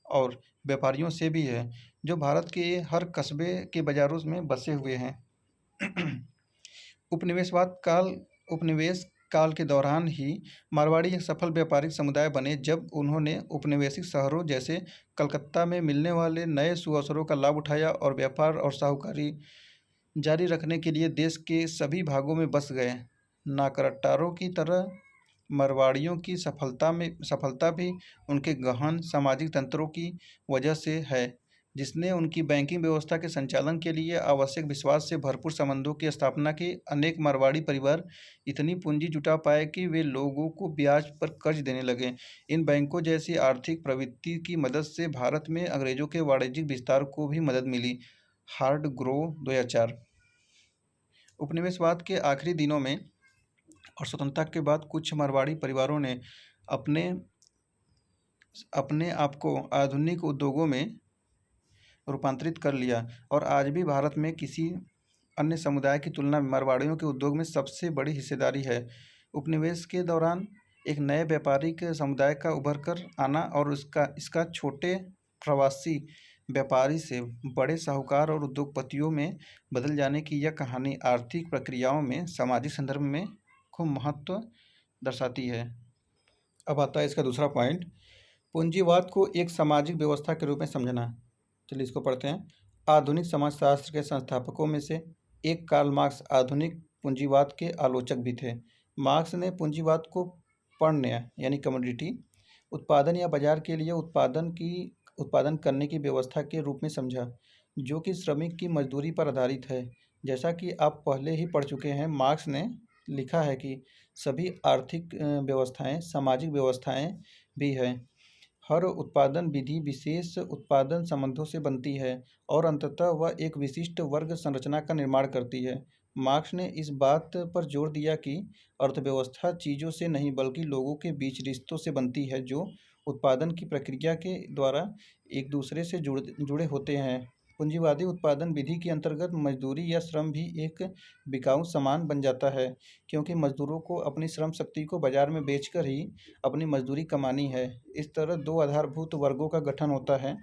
और व्यापारियों से भी है, जो भारत के हर कस्बे के बाज़ारों में बसे हुए हैं। उपनिवेश काल के दौरान ही मारवाड़ी एक सफल व्यापारिक समुदाय बने, जब उन्होंने उपनिवेशिक शहरों जैसे कलकत्ता में मिलने वाले नए सुअवसरों का लाभ उठाया और व्यापार और साहूकारी जारी रखने के लिए देश के सभी भागों में बस गए। नाकरट्टारों की तरह मारवाड़ियों की सफलता भी उनके गहन सामाजिक तंत्रों की वजह से है, जिसने उनकी बैंकिंग व्यवस्था के संचालन के लिए आवश्यक विश्वास से भरपूर संबंधों की स्थापना की। अनेक मारवाड़ी परिवार इतनी पूंजी जुटा पाए कि वे लोगों को ब्याज पर कर्ज देने लगे। इन बैंकों जैसी आर्थिक प्रवृत्ति की मदद से भारत में अंग्रेजों के वाणिज्यिक विस्तार को भी मदद मिली। Hard grow 2004। उपनिवेशवाद के आखिरी दिनों में और स्वतंत्रता के बाद कुछ मारवाड़ी परिवारों ने अपने अपने आप को आधुनिक उद्योगों में रूपांतरित कर लिया और आज भी भारत में किसी अन्य समुदाय की तुलना में मारवाड़ियों के उद्योग में सबसे बड़ी हिस्सेदारी है। उपनिवेश के दौरान एक नए व्यापारिक समुदाय का उभर कर आना और इसका छोटे प्रवासी व्यापारी से बड़े साहूकार और उद्योगपतियों में बदल जाने की यह कहानी आर्थिक प्रक्रियाओं में सामाजिक संदर्भ में खूब महत्व दर्शाती है। अब आता है इसका दूसरा पॉइंट, पूंजीवाद को एक सामाजिक व्यवस्था के रूप में समझना। चलिए इसको पढ़ते हैं। आधुनिक समाजशास्त्र के संस्थापकों में से एक कार्ल मार्क्स आधुनिक पूंजीवाद के आलोचक भी थे। मार्क्स ने पूंजीवाद को पण्य यानी कमोडिटी उत्पादन या बाजार के लिए उत्पादन करने की व्यवस्था के रूप में समझा, जो कि श्रमिक की मजदूरी पर आधारित है। जैसा कि आप पहले ही पढ़ चुके हैं, मार्क्स ने लिखा है कि सभी आर्थिक व्यवस्थाएं सामाजिक व्यवस्थाएं भी हैं। हर उत्पादन विधि विशेष उत्पादन संबंधों से बनती है और अंततः वह एक विशिष्ट वर्ग संरचना का निर्माण करती है। मार्क्स ने इस बात पर जोर दिया कि अर्थव्यवस्था चीज़ों से नहीं बल्कि लोगों के बीच रिश्तों से बनती है, जो उत्पादन की प्रक्रिया के द्वारा एक दूसरे से जुड़े होते हैं। पूंजीवादी उत्पादन विधि के अंतर्गत मजदूरी या श्रम भी एक बिकाऊ सामान बन जाता है, क्योंकि मजदूरों को अपनी श्रम शक्ति को बाजार में बेचकर ही अपनी मजदूरी कमानी है। इस तरह दो आधारभूत वर्गों का गठन होता है,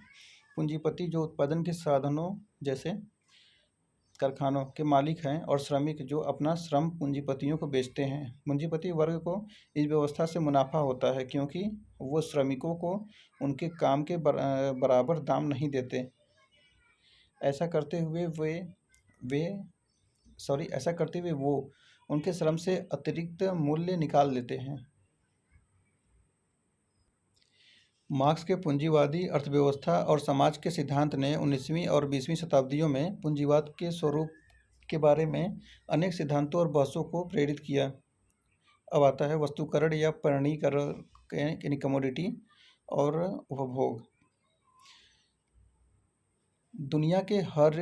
पूंजीपति जो उत्पादन के साधनों जैसे कारखानों के मालिक हैं और श्रमिक जो अपना श्रम पूंजीपतियों को बेचते हैं। पूंजीपति वर्ग को इस व्यवस्था से मुनाफा होता है, क्योंकि वो श्रमिकों को उनके काम के बराबर दाम नहीं देते। ऐसा करते हुए वो उनके श्रम से अतिरिक्त मूल्य निकाल लेते हैं। मार्क्स के पूंजीवादी अर्थव्यवस्था और समाज के सिद्धांत ने 19वीं और 20वीं शताब्दियों में पूंजीवाद के स्वरूप के बारे में अनेक सिद्धांतों और बहसों को प्रेरित किया। अब आता है वस्तुकरण या परिणीकरण यानी कमोडिटी और उपभोग। दुनिया के हर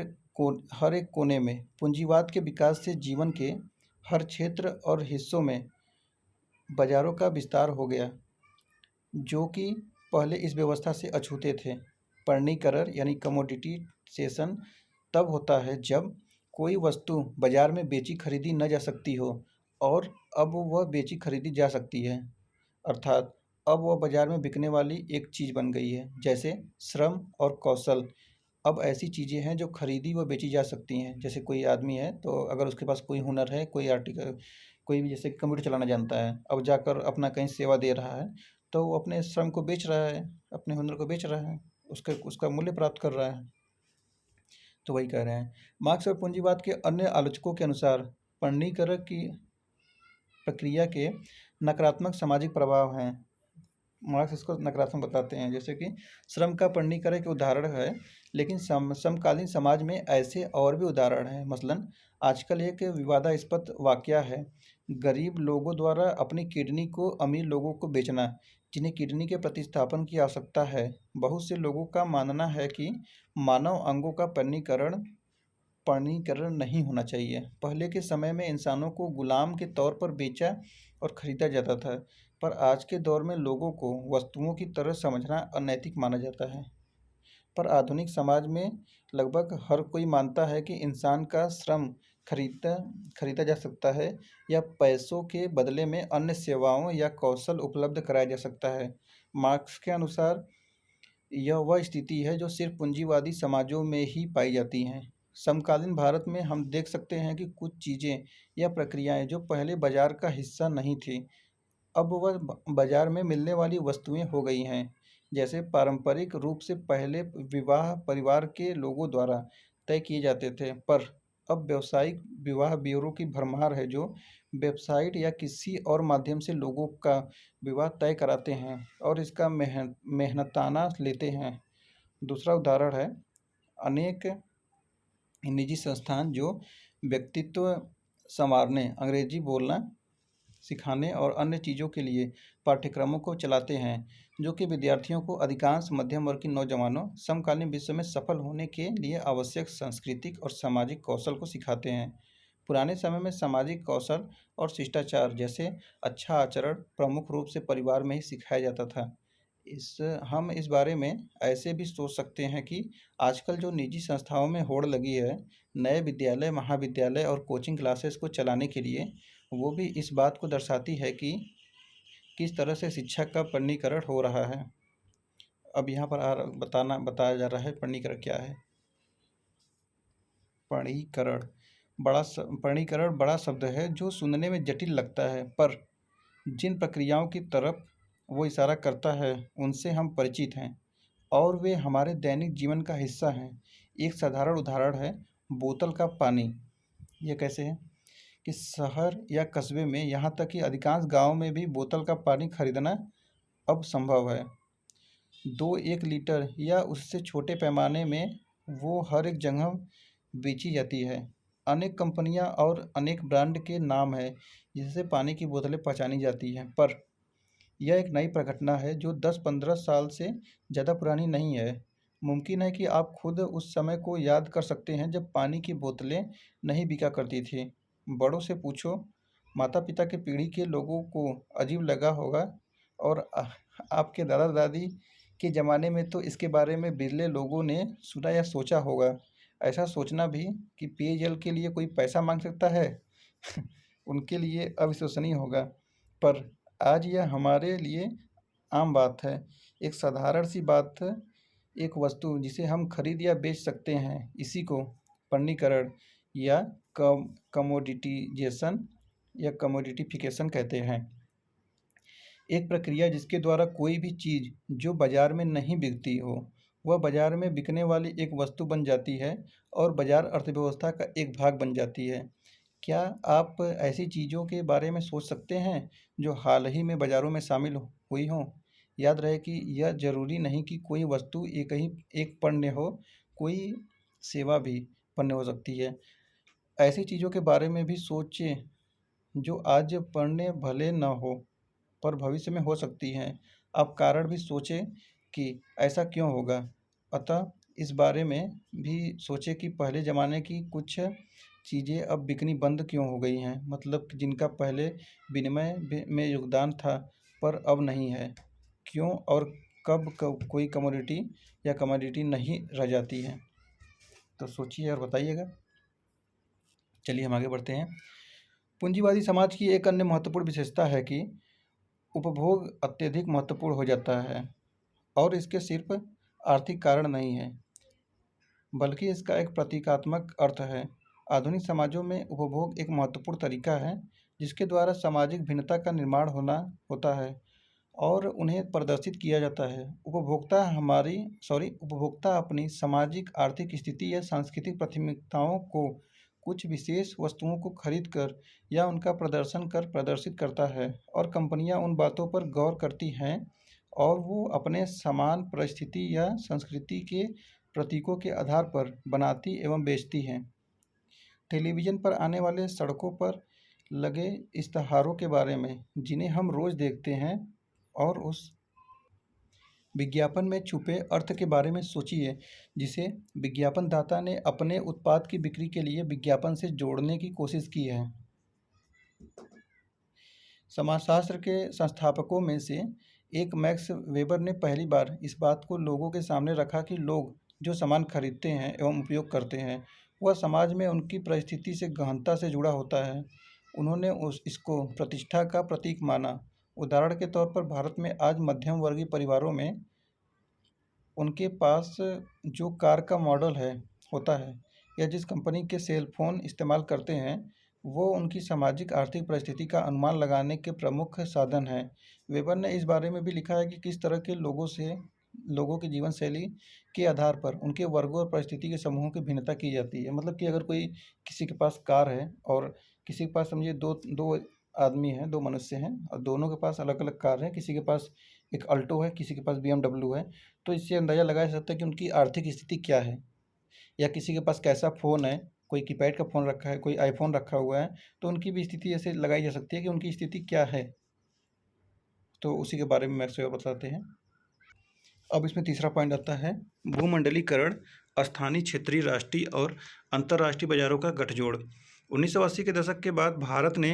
एक कोने में पूंजीवाद के विकास से जीवन के हर क्षेत्र और हिस्सों में बाजारों का विस्तार हो गया, जो कि पहले इस व्यवस्था से अछूते थे। परिणीकरण यानी कमोडिटाइजेशन तब होता है जब कोई वस्तु बाजार में बेची खरीदी न जा सकती हो और अब वह बेची खरीदी जा सकती है, अर्थात अब वह बाजार में बिकने वाली एक चीज़ बन गई है। जैसे श्रम और कौशल अब ऐसी चीज़ें हैं जो खरीदी व बेची जा सकती हैं। जैसे कोई आदमी है तो अगर उसके पास कोई हुनर है, कोई आर्टिकल, कोई भी जैसे कंप्यूटर चलाना जानता है, अब जाकर अपना कहीं सेवा दे रहा है तो वो अपने श्रम को बेच रहा है, अपने हुनर को बेच रहा है, उसका मूल्य प्राप्त कर रहा है। तो वही कह रहे हैं। मार्क्स और पूंजीवाद के अन्य आलोचकों के अनुसार परिणीकरण की प्रक्रिया के नकारात्मक सामाजिक प्रभाव हैं। मार्क्स इसको नकारात्मक बताते हैं, जैसे कि श्रम का परिणीकरण के उदाहरण है, लेकिन समकालीन समाज में ऐसे और भी उदाहरण हैं। मसलन आजकल एक विवादास्पद वाकया है, गरीब लोगों द्वारा अपनी किडनी को अमीर लोगों को बेचना, जिन्हें किडनी के प्रतिस्थापन की आवश्यकता है। बहुत से लोगों का मानना है कि मानव अंगों का परिणीकरण नहीं होना चाहिए। पहले के समय में इंसानों को गुलाम के तौर पर बेचा और खरीदा जाता था, पर आज के दौर में लोगों को वस्तुओं की तरह समझना अनैतिक माना जाता है। पर आधुनिक समाज में लगभग हर कोई मानता है कि इंसान का श्रम खरीदा खरीदा जा सकता है या पैसों के बदले में अन्य सेवाओं या कौशल उपलब्ध कराया जा सकता है। मार्क्स के अनुसार यह वह स्थिति है जो सिर्फ पूंजीवादी समाजों में ही पाई जाती हैं। समकालीन भारत में हम देख सकते हैं कि कुछ चीज़ें या प्रक्रियाएं जो पहले बाजार का हिस्सा नहीं थी, अब वह बाजार में मिलने वाली वस्तुएं हो गई हैं। जैसे पारंपरिक रूप से पहले विवाह परिवार के लोगों द्वारा तय किए जाते थे, पर अब व्यावसायिक विवाह ब्यूरो की भरमार है जो वेबसाइट या किसी और माध्यम से लोगों का विवाह तय कराते हैं और इसका मेहनताना लेते हैं। दूसरा उदाहरण है अनेक निजी संस्थान जो व्यक्तित्व संवारने, अंग्रेजी बोलना सिखाने और अन्य चीज़ों के लिए पाठ्यक्रमों को चलाते हैं, जो कि विद्यार्थियों को अधिकांश मध्यम वर्ग के नौजवानों समकालीन विश्व में सफल होने के लिए आवश्यक सांस्कृतिक और सामाजिक कौशल को सिखाते हैं। पुराने समय में सामाजिक कौशल और शिष्टाचार जैसे अच्छा आचरण प्रमुख रूप से परिवार में ही सिखाया जाता था। इस हम इस बारे में ऐसे भी सोच सकते हैं कि आजकल जो निजी संस्थाओं में होड़ लगी है, नए विद्यालय, महाविद्यालय और कोचिंग क्लासेस को चलाने के लिए, वो भी इस बात को दर्शाती है कि किस तरह से शिक्षा का परिणीकरण हो रहा है। अब यहाँ पर बताया जा रहा है परिणीकरण क्या है। परिणीकरण बड़ा शब्द है जो सुनने में जटिल लगता है, पर जिन प्रक्रियाओं की तरफ वो इशारा करता है उनसे हम परिचित हैं और वे हमारे दैनिक जीवन का हिस्सा हैं। एक साधारण उदाहरण है बोतल का पानी। यह कैसे है कि शहर या कस्बे में, यहाँ तक कि अधिकांश गांव में भी बोतल का पानी खरीदना अब संभव है। 2-1 लीटर या उससे छोटे पैमाने में वो हर एक जगह बेची जाती है। अनेक कंपनियां और अनेक ब्रांड के नाम है जिससे पानी की बोतलें पहचानी जाती हैं, पर यह एक नई प्रघटना है जो 10-15 साल से ज़्यादा पुरानी नहीं है। मुमकिन है कि आप खुद उस समय को याद कर सकते हैं जब पानी की बोतलें नहीं बिका करती थी। बड़ों से पूछो, माता पिता की पीढ़ी के लोगों को अजीब लगा होगा और आपके दादा दादी के ज़माने में तो इसके बारे में बिरले लोगों ने सुना या सोचा होगा। ऐसा सोचना भी कि पेयजल के लिए कोई पैसा मांग सकता है उनके लिए अविश्वसनीय होगा, पर आज यह हमारे लिए आम बात है। एक साधारण सी बात, एक वस्तु जिसे हम खरीद या बेच सकते हैं, इसी को परिणीकरण या कमोडिटाइजेशन या कमोडिटिफिकेशन कहते हैं। एक प्रक्रिया जिसके द्वारा कोई भी चीज़ जो बाजार में नहीं बिकती हो, वह बाजार में बिकने वाली एक वस्तु बन जाती है और बाजार अर्थव्यवस्था का एक भाग बन जाती है। क्या आप ऐसी चीज़ों के बारे में सोच सकते हैं जो हाल ही में बाज़ारों में शामिल हुई हों? याद रहे कि यह जरूरी नहीं कि कोई वस्तु एक पण्य हो, कोई सेवा भी पण्य हो सकती है। ऐसी चीज़ों के बारे में भी सोचें जो आज पण्य भले न हो पर भविष्य में हो सकती हैं। आप कारण भी सोचें कि ऐसा क्यों होगा। अतः इस बारे में भी सोचें कि पहले ज़माने की कुछ चीज़ें अब बिकनी बंद क्यों हो गई हैं, मतलब कि जिनका पहले विनिमय में योगदान था पर अब नहीं है। क्यों और कब कोई कमोडिटी नहीं रह जाती है। तो सोचिए और बताइएगा। चलिए हम आगे बढ़ते हैं। पूंजीवादी समाज की एक अन्य महत्वपूर्ण विशेषता है कि उपभोग अत्यधिक महत्वपूर्ण हो जाता है और इसके सिर्फ आर्थिक कारण नहीं है, बल्कि इसका एक प्रतीकात्मक अर्थ है। आधुनिक समाजों में उपभोग एक महत्वपूर्ण तरीका है जिसके द्वारा सामाजिक भिन्नता का निर्माण होता है और उन्हें प्रदर्शित किया जाता है। उपभोक्ता अपनी सामाजिक, आर्थिक स्थिति या सांस्कृतिक प्राथमिकताओं को कुछ विशेष वस्तुओं को खरीद कर या उनका प्रदर्शन कर प्रदर्शित करता है और कंपनियां उन बातों पर गौर करती हैं और वो अपने समान परिस्थिति या संस्कृति के प्रतीकों के आधार पर बनाती एवं बेचती हैं। टेलीविज़न पर आने वाले, सड़कों पर लगे इश्तहारों के बारे में जिन्हें हम रोज़ देखते हैं और उस विज्ञापन में छुपे अर्थ के बारे में सोचिए जिसे विज्ञापनदाता ने अपने उत्पाद की बिक्री के लिए विज्ञापन से जोड़ने की कोशिश की है। समाजशास्त्र के संस्थापकों में से एक मैक्स वेबर ने पहली बार इस बात को लोगों के सामने रखा कि लोग जो सामान खरीदते हैं एवं उपयोग करते हैं वह समाज में उनकी परिस्थिति से गहनता से जुड़ा होता है। उन्होंने इसको प्रतिष्ठा का प्रतीक माना। उदाहरण के तौर पर भारत में आज मध्यम वर्गीय परिवारों में उनके पास जो कार का मॉडल होता है या जिस कंपनी के सेल फोन इस्तेमाल करते हैं वो उनकी सामाजिक आर्थिक परिस्थिति का अनुमान लगाने के प्रमुख साधन हैं। वेबर ने इस बारे में भी लिखा है कि किस तरह के लोगों की जीवन शैली के आधार पर उनके वर्गों और परिस्थिति के समूहों की भिन्नता की जाती है। मतलब कि अगर किसी के पास कार है और किसी के पास समझिए दो दो आदमी हैं, दो मनुष्य हैं और दोनों के पास अलग अलग कार है, किसी के पास एक अल्टो है, किसी के पास BMW है, तो इससे अंदाज़ा लगाया जा सकता है कि उनकी आर्थिक स्थिति क्या है या किसी के पास कैसा फ़ोन है, कोई कीपैड का फ़ोन रखा है, कोई आईफोन रखा हुआ है, तो उनकी भी स्थिति ऐसे लगाई जा सकती है कि उनकी स्थिति क्या है। तो उसी के बारे में मैक्स वेबर बताते हैं। अब इसमें तीसरा पॉइंट आता है भूमंडलीकरण, स्थानीय, क्षेत्रीय, राष्ट्रीय और अंतर्राष्ट्रीय बाजारों का गठजोड़। 1980 के दशक के बाद भारत ने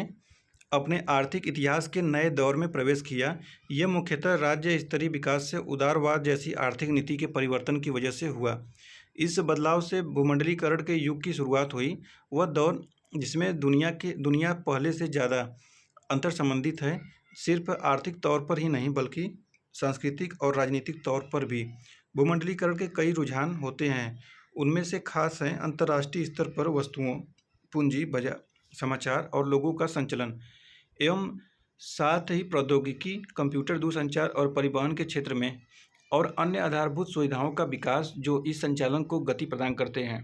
अपने आर्थिक इतिहास के नए दौर में प्रवेश किया। यह मुख्यतः राज्य स्तरीय विकास से उदारवाद जैसी आर्थिक नीति के परिवर्तन की वजह से हुआ। इस बदलाव से भूमंडलीकरण के युग की शुरुआत हुई, वह दौर जिसमें दुनिया पहले से ज़्यादा अंतर संबंधित है, सिर्फ आर्थिक तौर पर ही नहीं बल्कि सांस्कृतिक और राजनीतिक तौर पर भी। भूमंडलीकरण के कई रुझान होते हैं। उनमें से खास हैं अंतर्राष्ट्रीय स्तर पर वस्तुओं, पूंजी, बाजार, समाचार और लोगों का संचलन एवं साथ ही प्रौद्योगिकी, कंप्यूटर, दूरसंचार और परिवहन के क्षेत्र में और अन्य आधारभूत सुविधाओं का विकास जो इस संचालन को गति प्रदान करते हैं।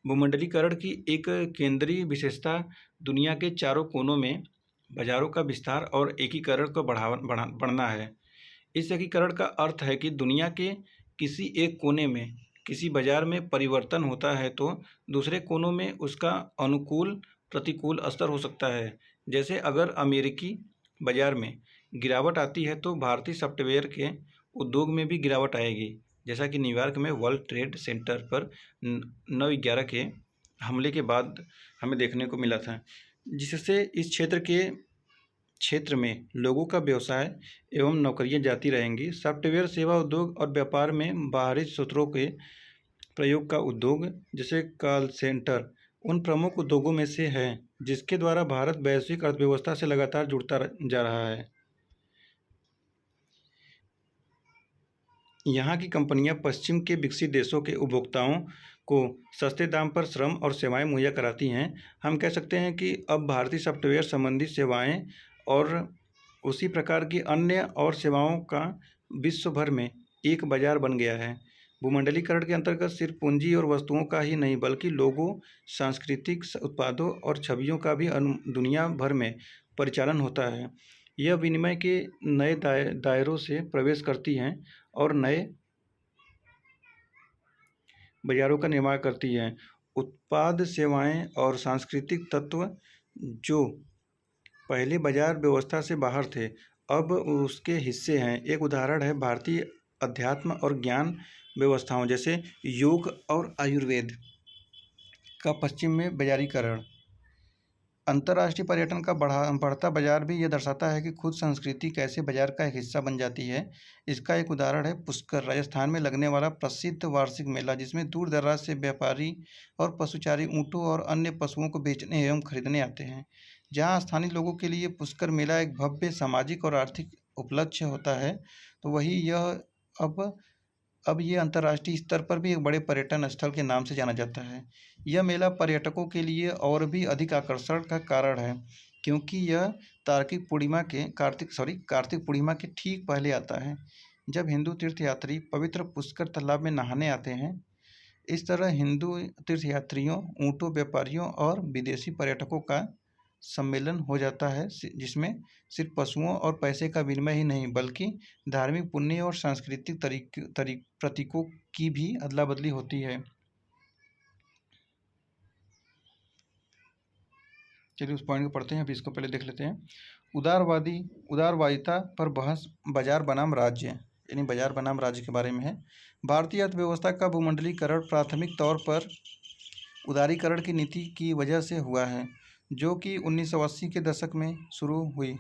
भूमंडलीकरण की एक केंद्रीय विशेषता दुनिया के चारों कोनों में बाजारों का विस्तार और एकीकरण को बढ़ना है। इस एकीकरण का अर्थ है कि दुनिया के किसी एक कोने में किसी बाजार में परिवर्तन होता है तो दूसरे कोनों में उसका अनुकूल प्रतिकूल असर हो सकता है। जैसे अगर अमेरिकी बाजार में गिरावट आती है तो भारतीय सॉफ्टवेयर के उद्योग में भी गिरावट आएगी, जैसा कि न्यूयॉर्क में वर्ल्ड ट्रेड सेंटर पर 9/11 के हमले के बाद हमें देखने को मिला था, जिससे इस क्षेत्र में लोगों का व्यवसाय एवं नौकरियां जाती रहेंगी। सॉफ्टवेयर सेवा उद्योग और व्यापार में बाहरी स्रोतों के प्रयोग का उद्योग जैसे कॉल सेंटर उन प्रमुख उद्योगों में से है जिसके द्वारा भारत वैश्विक अर्थव्यवस्था से लगातार जुड़ता जा रहा है। यहाँ की कंपनियां पश्चिम के विकसित देशों के उपभोक्ताओं को सस्ते दाम पर श्रम और सेवाएं मुहैया कराती हैं। हम कह सकते हैं कि अब भारतीय सॉफ्टवेयर संबंधी सेवाएं और उसी प्रकार की अन्य और सेवाओं का विश्व भर में एक बाजार बन गया है। भूमंडलीकरण के अंतर्गत सिर्फ पूंजी और वस्तुओं का ही नहीं बल्कि लोगों, सांस्कृतिक उत्पादों और छवियों का भी दुनिया भर में परिचालन होता है। यह विनिमय के नए दायरों से प्रवेश करती हैं और नए बाजारों का निर्माण करती हैं। उत्पाद, सेवाएं और सांस्कृतिक तत्व जो पहले बाजार व्यवस्था से बाहर थे, अब उसके हिस्से हैं। एक उदाहरण है भारतीय अध्यात्म और ज्ञान व्यवस्थाओं जैसे योग और आयुर्वेद का पश्चिम में बाजारीकरण। अंतर्राष्ट्रीय पर्यटन का बढ़ता बाजार भी यह दर्शाता है कि खुद संस्कृति कैसे बाजार का एक हिस्सा बन जाती है। इसका एक उदाहरण है पुष्कर, राजस्थान में लगने वाला प्रसिद्ध वार्षिक मेला, जिसमें दूर दराज से व्यापारी और पशुचारी ऊँटों और अन्य पशुओं को बेचने एवं खरीदने आते हैं। जहाँ स्थानीय लोगों के लिए पुष्कर मेला एक भव्य सामाजिक और आर्थिक उपलक्ष्य होता है, तो वही यह अब अब ये अंतर्राष्ट्रीय स्तर पर भी एक बड़े पर्यटन स्थल के नाम से जाना जाता है। यह मेला पर्यटकों के लिए और भी अधिक आकर्षण का कारण है, क्योंकि यह कार्तिक पूर्णिमा के ठीक पहले आता है, जब हिंदू तीर्थयात्री पवित्र पुष्कर तालाब में नहाने आते हैं। इस तरह हिंदू तीर्थयात्रियों, ऊँटों व्यापारियों और विदेशी पर्यटकों का सम्मेलन हो जाता है, जिसमें सिर्फ पशुओं और पैसे का विनिमय ही नहीं, बल्कि धार्मिक, पुण्य और सांस्कृतिक प्रतीकों की भी अदला बदली होती है। चलिए उस पॉइंट को पढ़ते हैं, अभी इसको पहले देख लेते हैं। उदारवादिता पर बहस, बाजार बनाम राज्य, यानी बाजार बनाम राज्य के बारे में है। भारतीय अर्थव्यवस्था का भूमंडलीकरण प्राथमिक तौर पर उदारीकरण की नीति की वजह से हुआ है, जो कि 1980 के दशक में शुरू हुई।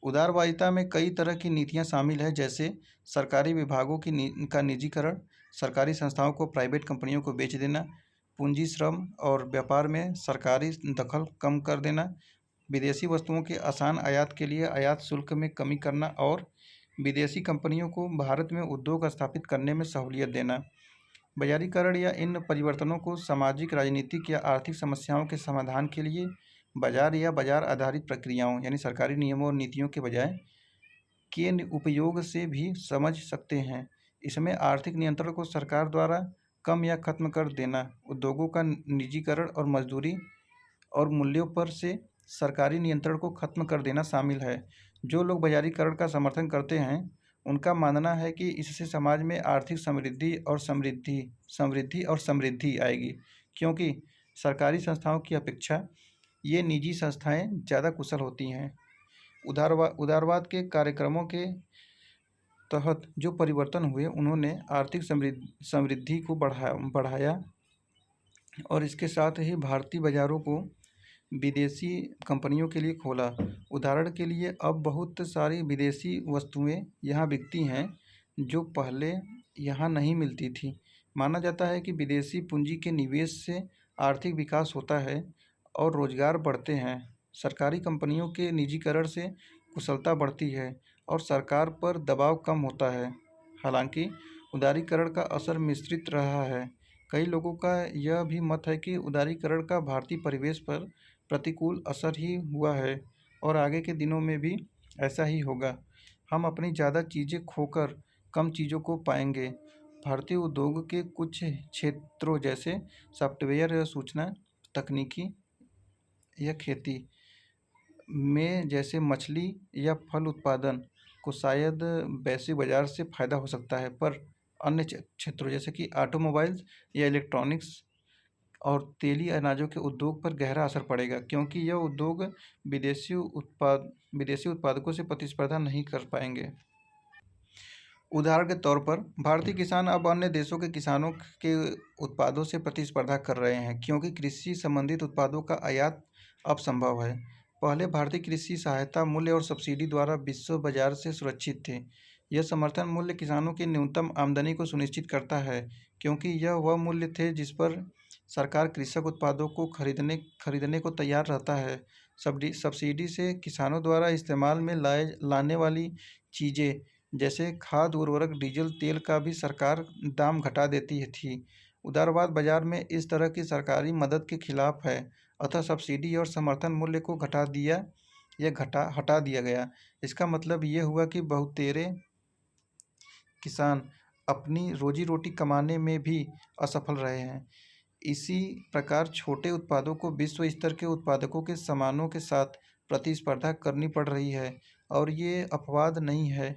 उदारवादिता में कई तरह की नीतियां शामिल हैं, जैसे सरकारी विभागों का निजीकरण, सरकारी संस्थाओं को प्राइवेट कंपनियों को बेच देना, पूंजी, श्रम और व्यापार में सरकारी दखल कम कर देना, विदेशी वस्तुओं के आसान आयात के लिए आयात शुल्क में कमी करना और विदेशी कंपनियों को भारत में उद्योग स्थापित करने में सहूलियत देना। बाजारीकरण या इन परिवर्तनों को सामाजिक, राजनीतिक या आर्थिक समस्याओं के समाधान के लिए बाजार या बाजार आधारित प्रक्रियाओं, यानी सरकारी नियमों और नीतियों के बजाय के उपयोग से भी समझ सकते हैं। इसमें आर्थिक नियंत्रण को सरकार द्वारा कम या खत्म कर देना, उद्योगों का निजीकरण और मजदूरी और मूल्यों पर से सरकारी नियंत्रण को खत्म कर देना शामिल है। जो लोग बाजारीकरण का समर्थन करते हैं, उनका मानना है कि इससे समाज में आर्थिक समृद्धि आएगी, क्योंकि सरकारी संस्थाओं की अपेक्षा ये निजी संस्थाएं ज़्यादा कुशल होती हैं। उदारवाद के कार्यक्रमों के तहत जो परिवर्तन हुए, उन्होंने आर्थिक समृद्धि को बढ़ाया और इसके साथ ही भारतीय बाज़ारों को विदेशी कंपनियों के लिए खोला। उदाहरण के लिए अब बहुत सारी विदेशी वस्तुएं यहाँ बिकती हैं, जो पहले यहाँ नहीं मिलती थी। माना जाता है कि विदेशी पूंजी के निवेश से आर्थिक विकास होता है और रोजगार बढ़ते हैं। सरकारी कंपनियों के निजीकरण से कुशलता बढ़ती है और सरकार पर दबाव कम होता है। हालांकि उदारीकरण का असर मिश्रित रहा है। कई लोगों का यह भी मत है कि उदारीकरण का भारतीय परिवेश पर प्रतिकूल असर ही हुआ है और आगे के दिनों में भी ऐसा ही होगा। हम अपनी ज़्यादा चीज़ें खोकर कम चीज़ों को पाएंगे। भारतीय उद्योग के कुछ क्षेत्रों जैसे सॉफ्टवेयर या सूचना तकनीकी या खेती में, जैसे मछली या फल उत्पादन को शायद वैश्विक बाजार से फायदा हो सकता है, पर अन्य क्षेत्रों जैसे कि ऑटोमोबाइल्स या इलेक्ट्रॉनिक्स और तेली अनाजों के उद्योग पर गहरा असर पड़ेगा, क्योंकि यह उद्योग विदेशी उत्पादकों से प्रतिस्पर्धा नहीं कर पाएंगे। उदाहरण के तौर पर भारतीय किसान अब अन्य देशों के किसानों के उत्पादों से प्रतिस्पर्धा कर रहे हैं, क्योंकि कृषि संबंधित उत्पादों का आयात अब संभव है। पहले भारतीय कृषि सहायता मूल्य और सब्सिडी द्वारा विश्व बाजार से सुरक्षित थे। यह समर्थन मूल्य किसानों की न्यूनतम आमदनी को सुनिश्चित करता है, क्योंकि यह वह मूल्य थे जिस पर सरकार कृषक उत्पादों को खरीदने को तैयार रहता है। सब्सिडी से किसानों द्वारा इस्तेमाल में लाने वाली चीज़ें जैसे खाद, उर्वरक, डीजल, तेल का भी सरकार दाम घटा देती थी। उदारवाद बाजार में इस तरह की सरकारी मदद के खिलाफ है, अतः सब्सिडी और समर्थन मूल्य को हटा दिया गया। इसका मतलब ये हुआ कि बहुतेरे किसान अपनी रोजी रोटी कमाने में भी असफल रहे हैं। इसी प्रकार छोटे उत्पादों को विश्व स्तर के उत्पादकों के सामानों के साथ प्रतिस्पर्धा करनी पड़ रही है। और ये अपवाद नहीं है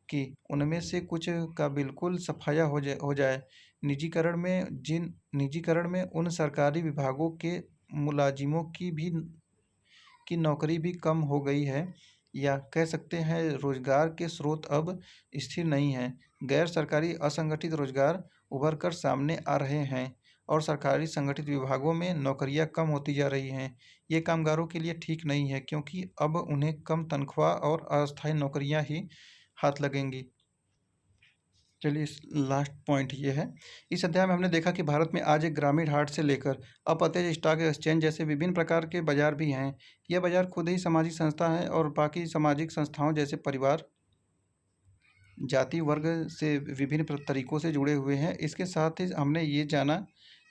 कि उनमें से कुछ का बिल्कुल सफाया हो जाए। निजीकरण में उन सरकारी विभागों के मुलाजिमों की नौकरी भी कम हो गई है, या कह सकते हैं रोजगार के स्रोत अब स्थिर नहीं हैं। गैर सरकारी असंगठित रोजगार उभर कर सामने आ रहे हैं और सरकारी संगठित विभागों में नौकरियां कम होती जा रही हैं। ये कामगारों के लिए ठीक नहीं है, क्योंकि अब उन्हें कम तनख्वाह और अस्थायी नौकरियां ही हाथ लगेंगी। चलिए, इस लास्ट पॉइंट ये है। इस अध्याय में हमने देखा कि भारत में आज एक ग्रामीण हाट से लेकर अप्रत्यक्ष स्टॉक एक्सचेंज जैसे विभिन्न प्रकार के बाजार भी हैं। यह बाजार खुद ही सामाजिक संस्था है और बाकी सामाजिक संस्थाओं जैसे परिवार, जाति, वर्ग से विभिन्न तरीकों से जुड़े हुए हैं। इसके साथ ही हमने ये जाना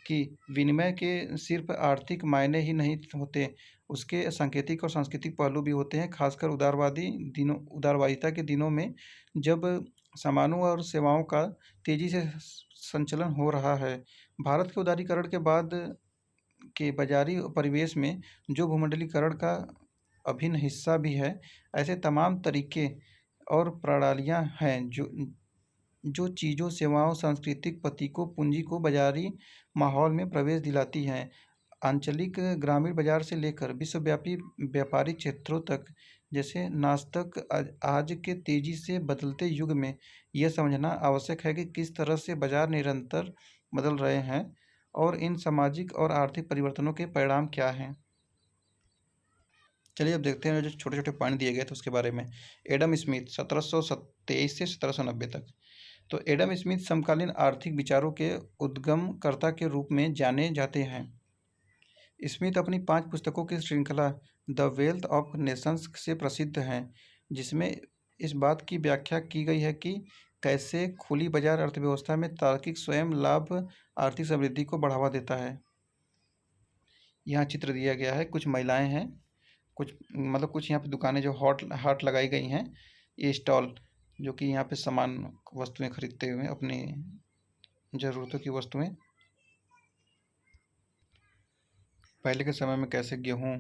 कि विनिमय के सिर्फ आर्थिक मायने ही नहीं होते, उसके सांकेतिक और सांस्कृतिक पहलू भी होते हैं। खासकर उदारवादिता के दिनों में, जब सामानों और सेवाओं का तेजी से संचलन हो रहा है। भारत के उदारीकरण के बाद के बाजारी परिवेश में जो भूमंडलीकरण का अभिन्न हिस्सा भी है, ऐसे तमाम तरीके और प्रणालियां हैं जो चीज़ों, सेवाओं, सांस्कृतिक प्रतीकों, पूंजी को बाजारी माहौल में प्रवेश दिलाती हैं। आंचलिक ग्रामीण बाजार से लेकर विश्वव्यापी व्यापारिक क्षेत्रों तक, जैसे नास्तिक आज के तेजी से बदलते युग में यह समझना आवश्यक है कि किस तरह से बाजार निरंतर बदल रहे हैं और इन सामाजिक और आर्थिक परिवर्तनों के परिणाम क्या हैं। चलिए, अब देखते हैं जो छोटे छोटे पॉइंट दिए गए थे उसके बारे में। एडम स्मिथ 1723 से 1790 तक। तो एडम स्मिथ समकालीन आर्थिक विचारों के उद्गमकर्ता के रूप में जाने जाते हैं। स्मिथ अपनी 5 पुस्तकों की श्रृंखला द वेल्थ ऑफ नेशंस से प्रसिद्ध हैं, जिसमें इस बात की व्याख्या की गई है कि कैसे खुली बाजार अर्थव्यवस्था में तार्किक स्वयं लाभ आर्थिक समृद्धि को बढ़ावा देता है। यहाँ चित्र दिया गया है, कुछ महिलाएं हैं, कुछ यहाँ पे दुकानें जो हाट लगाई गई हैं, ये स्टॉल, जो कि यहाँ पे सामान वस्तुएं खरीदते हुए अपनी ज़रूरतों की वस्तुएं। पहले के समय में कैसे गेहूँ,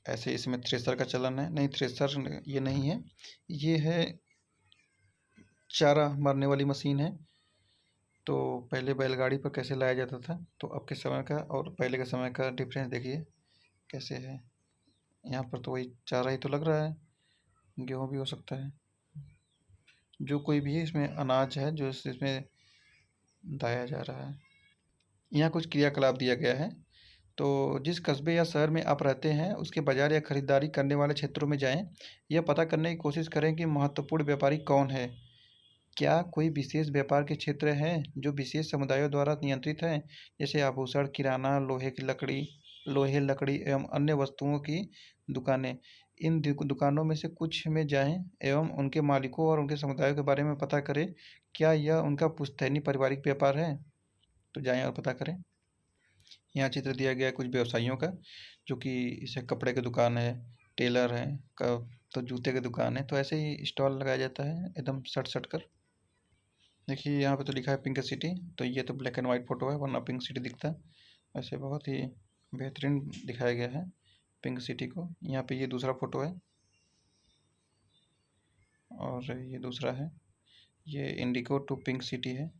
ऐसे इसमें थ्रेसर का चलन है। नहीं, थ्रेसर ये नहीं है, ये है चारा मारने वाली मशीन है। तो पहले बैलगाड़ी पर कैसे लाया जाता था, तो अब के समय का और पहले के समय का डिफरेंस देखिए कैसे है। यहाँ पर तो वही चारा ही तो लग रहा है, गेहूँ भी हो सकता है, जो कोई भी है, इसमें अनाज है जो इसमें दाया जा रहा है। यहाँ कुछ क्रियाकलाप दिया गया है। तो जिस कस्बे या शहर में आप रहते हैं, उसके बाजार या खरीदारी करने वाले क्षेत्रों में जाएं। यह पता करने की कोशिश करें कि महत्वपूर्ण व्यापारी कौन है। क्या कोई विशेष व्यापार के क्षेत्र हैं जो विशेष समुदायों द्वारा नियंत्रित हैं, जैसे आभूषण, किराना, लोहे, लकड़ी एवं अन्य वस्तुओं की दुकानें। इन दुकानों में से कुछ में जाएं एवं उनके मालिकों और उनके समुदायों के बारे में पता करें। क्या यह उनका पुश्तैनी पारिवारिक व्यापार है? तो जाएं और पता करें। यहाँ चित्र दिया गया है कुछ व्यवसायियों का, जो कि इसे कपड़े की दुकान है, टेलर है, तो जूते की दुकान है। तो ऐसे ही स्टॉल लगाया जाता है एकदम सट सट कर। देखिए, यहाँ पे तो लिखा है पिंक सिटी, तो ये तो ब्लैक एंड वाइट फ़ोटो है, वरना पिंक सिटी दिखता। ऐसे बहुत ही बेहतरीन दिखाया गया है पिंक सिटी को। यहाँ पे ये दूसरा फ़ोटो है और ये दूसरा है, ये इंडिगो टू पिंक सिटी है।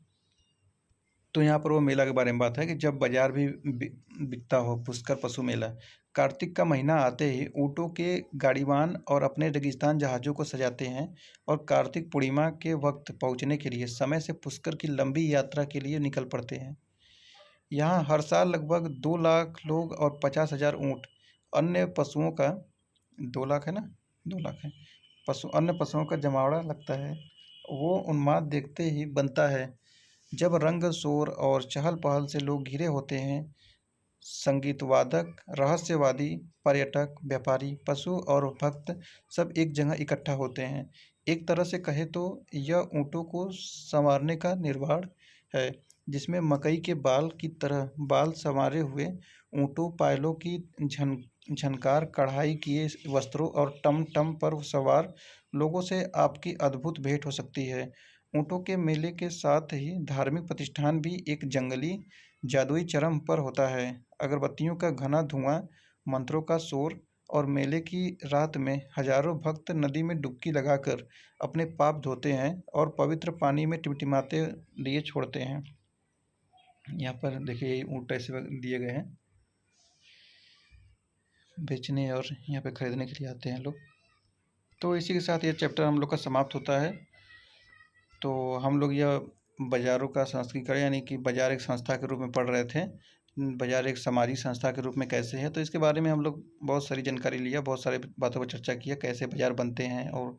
तो यहाँ पर वो मेला के बारे में बात है कि जब बाजार भी बिकता हो, पुष्कर पशु मेला। कार्तिक का महीना आते ही ऊँटों के गाड़ीवान और अपने रेगिस्तान जहाज़ों को सजाते हैं और कार्तिक पूर्णिमा के वक्त पहुँचने के लिए समय से पुष्कर की लंबी यात्रा के लिए निकल पड़ते हैं। यहाँ हर साल लगभग 2 लाख लोग और 50,000 ऊँट अन्य पशुओं का 2 लाख है ना, 2 लाख है, अन्य पशुओं का जमावड़ा लगता है। वो उन्माद देखते ही बनता है जब रंग, शोर और चहल पहल से लोग घिरे होते हैं। संगीत वादक, रहस्यवादी, पर्यटक, व्यापारी, पशु और भक्त सब एक जगह इकट्ठा होते हैं। एक तरह से कहे तो यह ऊँटों को संवारने का निर्वाण है, जिसमें मकई के बाल की तरह बाल संवारे हुए ऊँटों, पायलों की झनकार, कढ़ाई किए वस्त्रों और टम टम पर सवार लोगों से आपकी अद्भुत भेंट हो सकती है। ऊँटों के मेले के साथ ही धार्मिक प्रतिष्ठान भी एक जंगली जादुई चरम पर होता है। अगरबत्तियों का घना धुआं, मंत्रों का शोर और मेले की रात में हजारों भक्त नदी में डुबकी लगाकर अपने पाप धोते हैं और पवित्र पानी में टिमटिमाते लिए छोड़ते हैं। यहाँ पर देखिए ये ऊँट ऐसे दिए गए हैं बेचने और यहाँ पे खरीदने के लिए आते हैं लोग। तो इसी के साथ ये चैप्टर हम लोग का समाप्त होता है। तो हम लोग यह बाज़ारों का संस्कृतिकरण यानी कि बाज़ार एक संस्था के रूप में पढ़ रहे थे। बाज़ार एक सामाजिक संस्था के रूप में कैसे है, तो इसके बारे में हम लोग बहुत सारी जानकारी लिया, बहुत सारी बातों पर चर्चा किया, कैसे बाज़ार बनते हैं और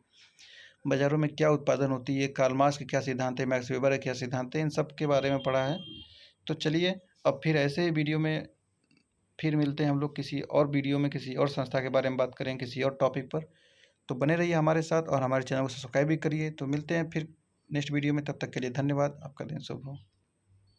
बाज़ारों में क्या उत्पादन होती है, कार्ल मार्क्स के क्या सिद्धांत है, मैक्स वेबर के क्या सिद्धांत है, इन सब के बारे में पढ़ा है। तो चलिए अब फिर ऐसे ही वीडियो में फिर मिलते हैं हम लोग किसी और वीडियो में, किसी और संस्था के बारे में बात करेंगे, किसी और टॉपिक पर। तो बने रहिए हमारे साथ और हमारे चैनल को सब्सक्राइब भी करिए। तो मिलते हैं फिर नेक्स्ट वीडियो में, तब तक के लिए धन्यवाद। आपका दिन शुभ हो।